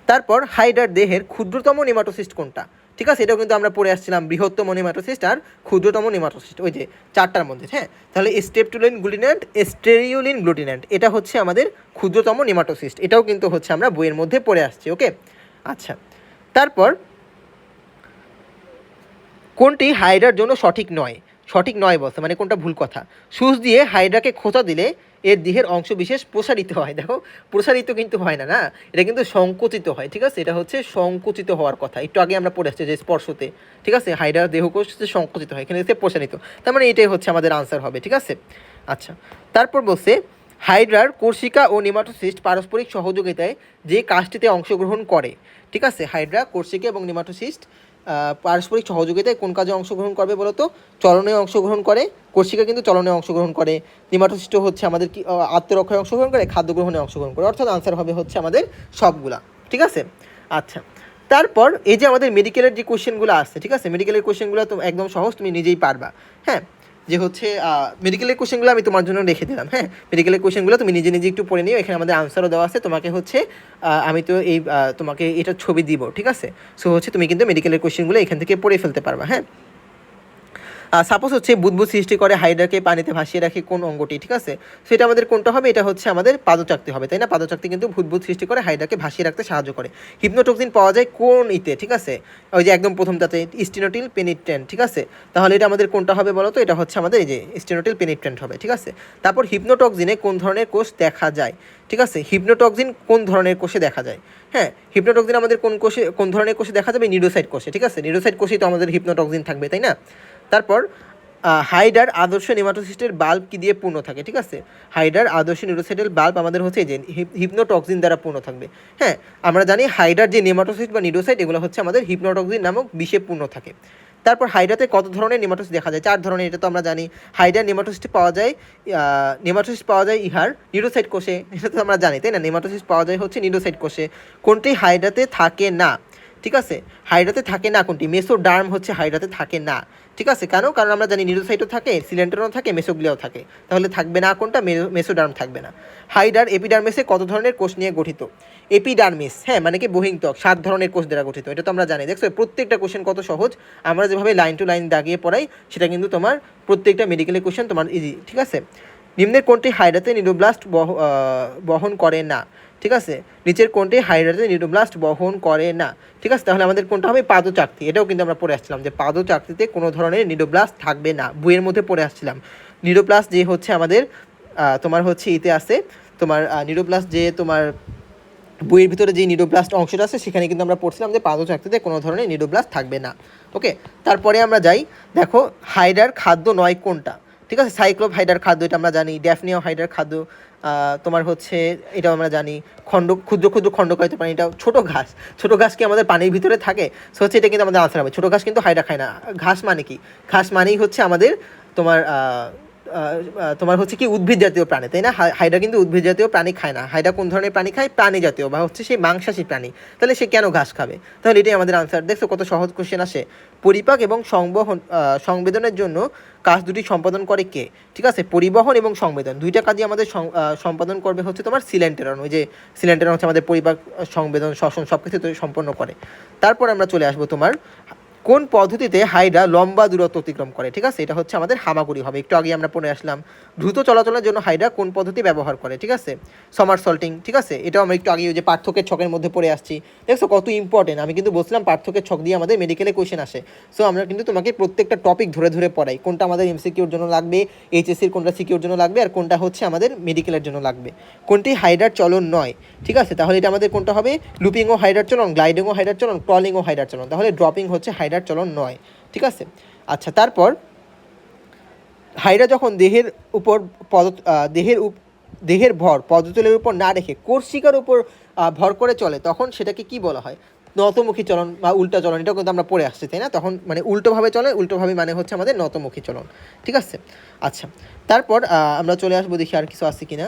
তারপর হাইড্রার দেহের ক্ষুদ্রতম নেমাটোসিস্ট কোনটা, ঠিক আছে। এটাও কিন্তু আমরা পড়ে আসছিলাম, বৃহত্তম নেমাটোসিস্ট আর ক্ষুদ্রতম নেমাটোসিস্ট, ওই যে চারটার মধ্যে। হ্যাঁ, তাহলে স্টেপটুলিন গ্লুটিন্যান্ট, স্টেরিওলিন গ্লুটিন্যান্ট, এটা হচ্ছে আমাদের ক্ষুদ্রতম নেমাটোসিস্ট। এটাও কিন্তু হচ্ছে আমরা বইয়ের মধ্যে পড়ে আসছি। ওকে, আচ্ছা। তারপর কোনটি হাইড্রার জন্য সঠিক নয়, সঠিক নয় বলছে মানে কোনটা ভুল কথা। সুচ দিয়ে হাইড্রাকে খোঁচা দিলে এর দেহের অংশ বিশেষ প্রসারিত হয়। দেখো, প্রসারিত কিন্তু হয় না, না, এটা কিন্তু সংকুচিত হয়, ঠিক আছে। এটা হচ্ছে সংকুচিত হওয়ার কথা, একটু আগে আমরা পড়ে আসছি যে স্পর্শতে, ঠিক আছে। হাইড্রার দেহকোষ সংকুচিত হয়, এখানে হচ্ছে প্রসারিত, তার মানে এটাই হচ্ছে আমাদের আনসার হবে, ঠিক আছে। আচ্ছা, তারপর বলছে হাইড্রার কোর্সিকা ও নেমাটোসিস্ট পারস্পরিক সহযোগিতায় যে কাজটিতে অংশগ্রহণ করে, ঠিক আছে। হাইড্রা, কোর্সিকা এবং নেমাটোসিস্ট পারস্পরিক সহযোগিতায় কোন কাজে অংশগ্রহণ করবে বলো তো? চলনে অংশগ্রহণ করে। কোর্সিকা কিন্তু চলনে অংশগ্রহণ করে। নেমাটোসিস্ট হচ্ছে আমাদের কি আত্মরক্ষায় অংশগ্রহণ করে, খাদ্য গ্রহণে অংশগ্রহণ করে। অর্থাৎ আনসার হবে হচ্ছে আমাদের সবগুলা, ঠিক আছে। আচ্ছা, তারপর এই যে আমাদের মেডিকেলের যে কোশ্চেনগুলো আসছে, ঠিক আছে, মেডিকেলের কোশ্চেনগুলো তো একদম সহজ, তুমি নিজেই পারবা। হ্যাঁ, যে হচ্ছে মেডিকেলের কোশ্চেনগুলো আমি তোমার জন্য রেখে দিলাম। হ্যাঁ, মেডিকেলের কোশ্চেনগুলো তুমি নিজে নিজে একটু পড়ে নিও, এখানে আমাদের আনসারও দেওয়া আছে। তোমাকে হচ্ছে আমি তো এই তোমাকে এটা ছবি দিব, ঠিক আছে। সো হচ্ছে তুমি কিন্তু মেডিকেলের কোশ্চেনগুলো এখান থেকে পড়ে ফেলতে পারবা। হ্যাঁ, সাপোজ হচ্ছে বুদবুদ সৃষ্টি করে হাইড্রাকে পানিতে ভাসিয়ে রাখে কোন অঙ্গটি, ঠিক আছে। সেটা আমাদের কোনটা হবে? এটা হচ্ছে আমাদের পাদচাকতি হবে, তাই না? পাদচাকতি কিন্তু বুদবুদ সৃষ্টি করে হাইড্রাকে ভাসিয়ে রাখতে সাহায্য করে। হিপনোটক্সিন পাওয়া যায় কোন ইতে, ঠিক আছে, ওই যে একদম প্রথমটাতে স্টেনোটিল পেনিট্রেন্ট, ঠিক আছে। তাহলে এটা আমাদের কোনটা হবে বলো তো? এটা হচ্ছে আমাদের এই যে স্টেনোটিল পেনিট্রেন্ট হবে, ঠিক আছে। তারপর হিপনোটক্সিনে কোন ধরনের কোষ দেখা যায়, ঠিক আছে। হিপনোটক্সিন কোন ধরনের কোষে দেখা যায়? হ্যাঁ, হিপনোটক্সিন আমাদের কোন ধরনের কোষে দেখা যাবে? নিউরোসাইট কোষে, ঠিক আছে। নিউরোসাইট কোষেই তো আমাদের হিপনোটক্সিন থাকবে, তাই না? তারপর হাইডার আদর্শ নেমাটোসিস্টের বাল্ব কি দিয়ে পূর্ণ থাকে, ঠিক আছে। হাইডার আদর্শ নিউরোসাইটের বাল্ব আমাদের হচ্ছে যে হিপনোটক্সিন দ্বারা পূর্ণ থাকবে। হ্যাঁ, আমরা জানি হাইডার যে নেমাটোসিস্ট বা নিউরোসাইট এগুলো হচ্ছে আমাদের হিপনোটক্সিন নামক বিষে পূর্ণ থাকে। তারপর হাইডাতে কত ধরনের নেমাটোসিস দেখা যায়? 4 ধরনের, এটা তো আমরা জানি। হাইডার নেমাটোসিস্ট পাওয়া যায় ইহার নিউরোসাইট কোষে, এটা তো আমরা জানি, তাই না? নেমাটোসিস পাওয়া যায় হচ্ছে নিউরোসাইট কোষে। কোনটি হাইডাতে থাকে না, ঠিক আছে। হাইড্রাতে থাকে না কোনটি? মেসোডার্ম হচ্ছে হাইড্রাতে থাকে না, ঠিক আছে। কেন? কারণ আমরা জানি নিউরোসাইটও থাকে, সিলেন্টারও থাকে, মেসোগ্লিয়াও থাকে। তাহলে থাকবে না কোনটা? মেসোডার্ম থাকবে না। হাইডার এপিডার্মিসে কত ধরনের কোষ নিয়ে গঠিত? এপিডার্মিস, হ্যাঁ, মানে কি বহিঃত্বক, 7 ধরনের কোষ দ্বারা গঠিত। এটা তো আমরা জানি। দেখছো প্রত্যেকটা কোশ্চেন কত সহজ, আমরা যেভাবে লাইন টু লাইন দাগিয়ে পড়াই সেটা কিন্তু তোমার প্রত্যেকটা মেডিকেলের কোশ্চেন তোমার ইজি, ঠিক আছে। নিম্নের কোনটি হাইড্রাতে নিউরোব্লাস্ট বহন করে না, ঠিক আছে। নিচের কোনটি হাইড্রাতে নিউরোব্লাস্ট বহন করে না, ঠিক আছে। তাহলে আমাদের কোনটা হবে? পাদচাকতি। এটাও কিন্তু আমরা পড়ে আসছিলাম যে পাদচাকতিতে কোনো ধরনের নিউরোব্লাস্ট থাকবে না, বইয়ের মধ্যে পড়ে আসছিলাম। নিউরোপ্লাস্ট যে হচ্ছে আমাদের তোমার হচ্ছে ইতে আছে, তোমার নিউরোপ্লাস্ট যে তোমার বইয়ের ভিতরে যে নিউরোব্লাস্ট অংশটা আছে সেখানে কিন্তু আমরা পড়ছিলাম যে পাদচাকতিতে কোনো ধরনের নিউরোব্লাস্ট থাকবে না। ওকে, তারপরে আমরা যাই, দেখো হাইড্রার খাদ্য নয় কোনটা, ঠিক আছে। সাইক্লোপ হাইড্রার খাদ্য, এটা আমরা জানি। ড্যাফনিয়া হাইড্রার খাদ্য তোমার হচ্ছে, এটাও আমরা জানি। ক্ষুদ্র ক্ষুদ্র খণ্ডকায়িত প্রাণী, এটা ছোটো ঘাস। ছোটো ঘাস কি আমাদের পানির ভিতরে থাকে? সো হচ্ছে এটা কিন্তু আমাদের আনসার হবে। ছোটো ঘাস কিন্তু হাইড্রা খায় না। ঘাস মানে কি? ঘাস মানেই হচ্ছে আমাদের তোমার তোমার হচ্ছে কি উদ্ভিদ জাতীয় প্রাণী, তাই না? হাইড্রা কিন্তু উদ্ভিদ জাতীয় প্রাণী খায় না। হাইড্রা কোন ধরনের প্রাণী খায়? প্রাণী জাতীয় বা হচ্ছে সেই মাংসাশী প্রাণী। তাহলে সে কেন ঘাস খাবে? তাহলে এটাই আমাদের আনসার। দেখছো কত সহজ কোশ্চেন আসে। পরিপাক এবং সংবেদনের জন্য কাজ দুটি সম্পাদন করে কে, ঠিক আছে। পরিবহন এবং সংবেদন দুইটা কাজই আমাদের সম্পাদন করবে হচ্ছে তোমার সিলেন্টেরন। ওই যে সিলেন্টেরন হচ্ছে আমাদের পরিপাক, সংবেদন, শ্বসন সব কিছু সম্পন্ন করে। তারপর আমরা চলে আসবো তোমার কোন পদ্ধতিতে হাইড্রা লম্বা দূরত্ব অতিক্রম করে, ঠিক আছে। এটা হচ্ছে আমাদের হামাগুড়ি হবে, একটু আগে আমরা পড়ে আসলাম। দ্রুত চলাচলের জন্য হাইড্রা কোন পদ্ধতি ব্যবহার করে, ঠিক আছে। সমারসল্টিং, ঠিক আছে। এটাও আমরা একটু আগে ওই যে পার্থক্যের ছকের মধ্যে পড়ে আসছি। দেখছো কত ইম্পর্টেন্ট, আমি কিন্তু বলছিলাম পার্থক্যের ছক দিয়ে আমাদের মেডিকেলে কোয়েশ্চেন আসে। সো আমরা কিন্তু তোমাকে প্রত্যেকটা টপিক ধরে ধরে পড়াই, কোনটা আমাদের এমসিকিউর জন্য লাগবে, এইচএসসির কোনটা সিকিউর জন্য লাগবে, আর কোনটা হচ্ছে আমাদের মেডিকেলের জন্য লাগবে। কোনটি হাইড্রার চলন নয়, ঠিক আছে। তাহলে এটা আমাদের কোনটা হবে? লুপিং ও হাইড্রার চলন, গ্লাইডিং ও হাইড্রার চলন, ক্রলিং ও হাইড্রার চলন। তাহলে ড্রপিং হচ্ছে হাইড্রার চলন নয়, ঠিক আছে। আচ্ছা, তারপর হাইড্রা যখন দেহের ভর পদতলের উপর না রেখে কোর্সিকার উপর ভর করে চলে তখন সেটাকে কি বলা হয়? নতমুখী চলন বা উল্টা চলন, এটাও কিন্তু আমরা পড়ে আসছি, তাই না? তখন মানে উল্টোভাবে চলে, উল্টোভাবে মানে হচ্ছে আমাদের নতমুখী চলন, ঠিক আছে? আচ্ছা, তারপর আমরা চলে আসবো, দেখি আর কিছু আছে কিনা।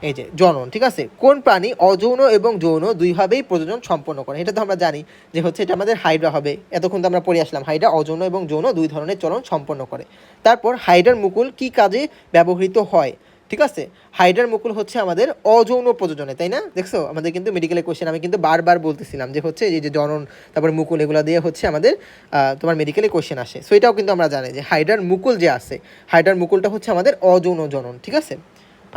এই যে জনন, ঠিক আছে, কোন প্রাণী অযৌন এবং যৌন দুইভাবেই প্রজনন সম্পন্ন করে? এটা তো আমরা জানি যে হচ্ছে এটা আমাদের হাইড্রা হবে, এতক্ষণ তো আমরা পড়ে আসলাম হাইড্রা অযৌন এবং যৌন দুই ধরনের চলন সম্পন্ন করে। তারপর হাইড্রার মুকুল কি কাজে ব্যবহৃত হয়? ঠিক আছে, হাইড্রার মুকুল হচ্ছে আমাদের অযৌন প্রযোজনে, তাই না? দেখছো আমাদের কিন্তু মেডিকেলের কোয়েশ্চেন আমি কিন্তু বারবার বলতেছিলাম যে হচ্ছে এই যে জনন তারপর মুকুল এগুলো দিয়ে হচ্ছে আমাদের তোমার মেডিকেলে কোয়েশ্চেন আসে। সো এটাও কিন্তু আমরা জানি যে হাইড্রার মুকুল যে আছে, হাইড্রার মুকুলটা হচ্ছে আমাদের অযৌন জনন, ঠিক আছে?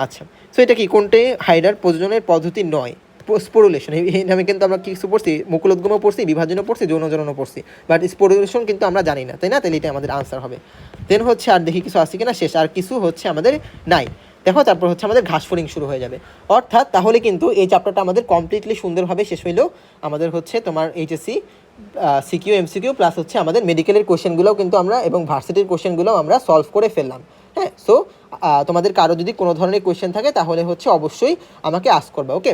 আচ্ছা, সো এটা কি কোনটি হাইড্রার প্রযোজনের পদ্ধতি নয়? স্পোরুলেশন, এই নামে কিন্তু আমরা কিছু পড়ছি, মুকুলোদ্গমও পড়ছি, বিভাজনও পড়ছি, যৌন জননও পড়ছি, বাট স্পোরুলেশন কিন্তু আমরা জানি না, তাই না? তাহলে এটা আমাদের আনসার হবে। দেন হচ্ছে আর দেখি কিছু আছে কিনা, শেষ আর কিছু হচ্ছে আমাদের নাই। দেখো তারপর হচ্ছে আমাদের ঘাসফড়িং শুরু হয়ে যাবে। অর্থাৎ তাহলে কিন্তু এই চ্যাপ্টারটা আমাদের কমপ্লিটলি সুন্দরভাবে শেষ হইলো। আমাদের হচ্ছে তোমার এইচএসসি সিকিউ এমসিকিউ প্লাস হচ্ছে আমাদের মেডিকেলের কোশ্চেনগুলোও কিন্তু আমরা এবং ভার্সিটির কোশ্চেনগুলোও আমরা সলভ করে ফেললাম। হ্যাঁ, সো তোমাদের কারো যদি কোনো ধরনের কোয়েশ্চেন থাকে তাহলে হচ্ছে অবশ্যই আমাকে আস্ক করবে, ওকে?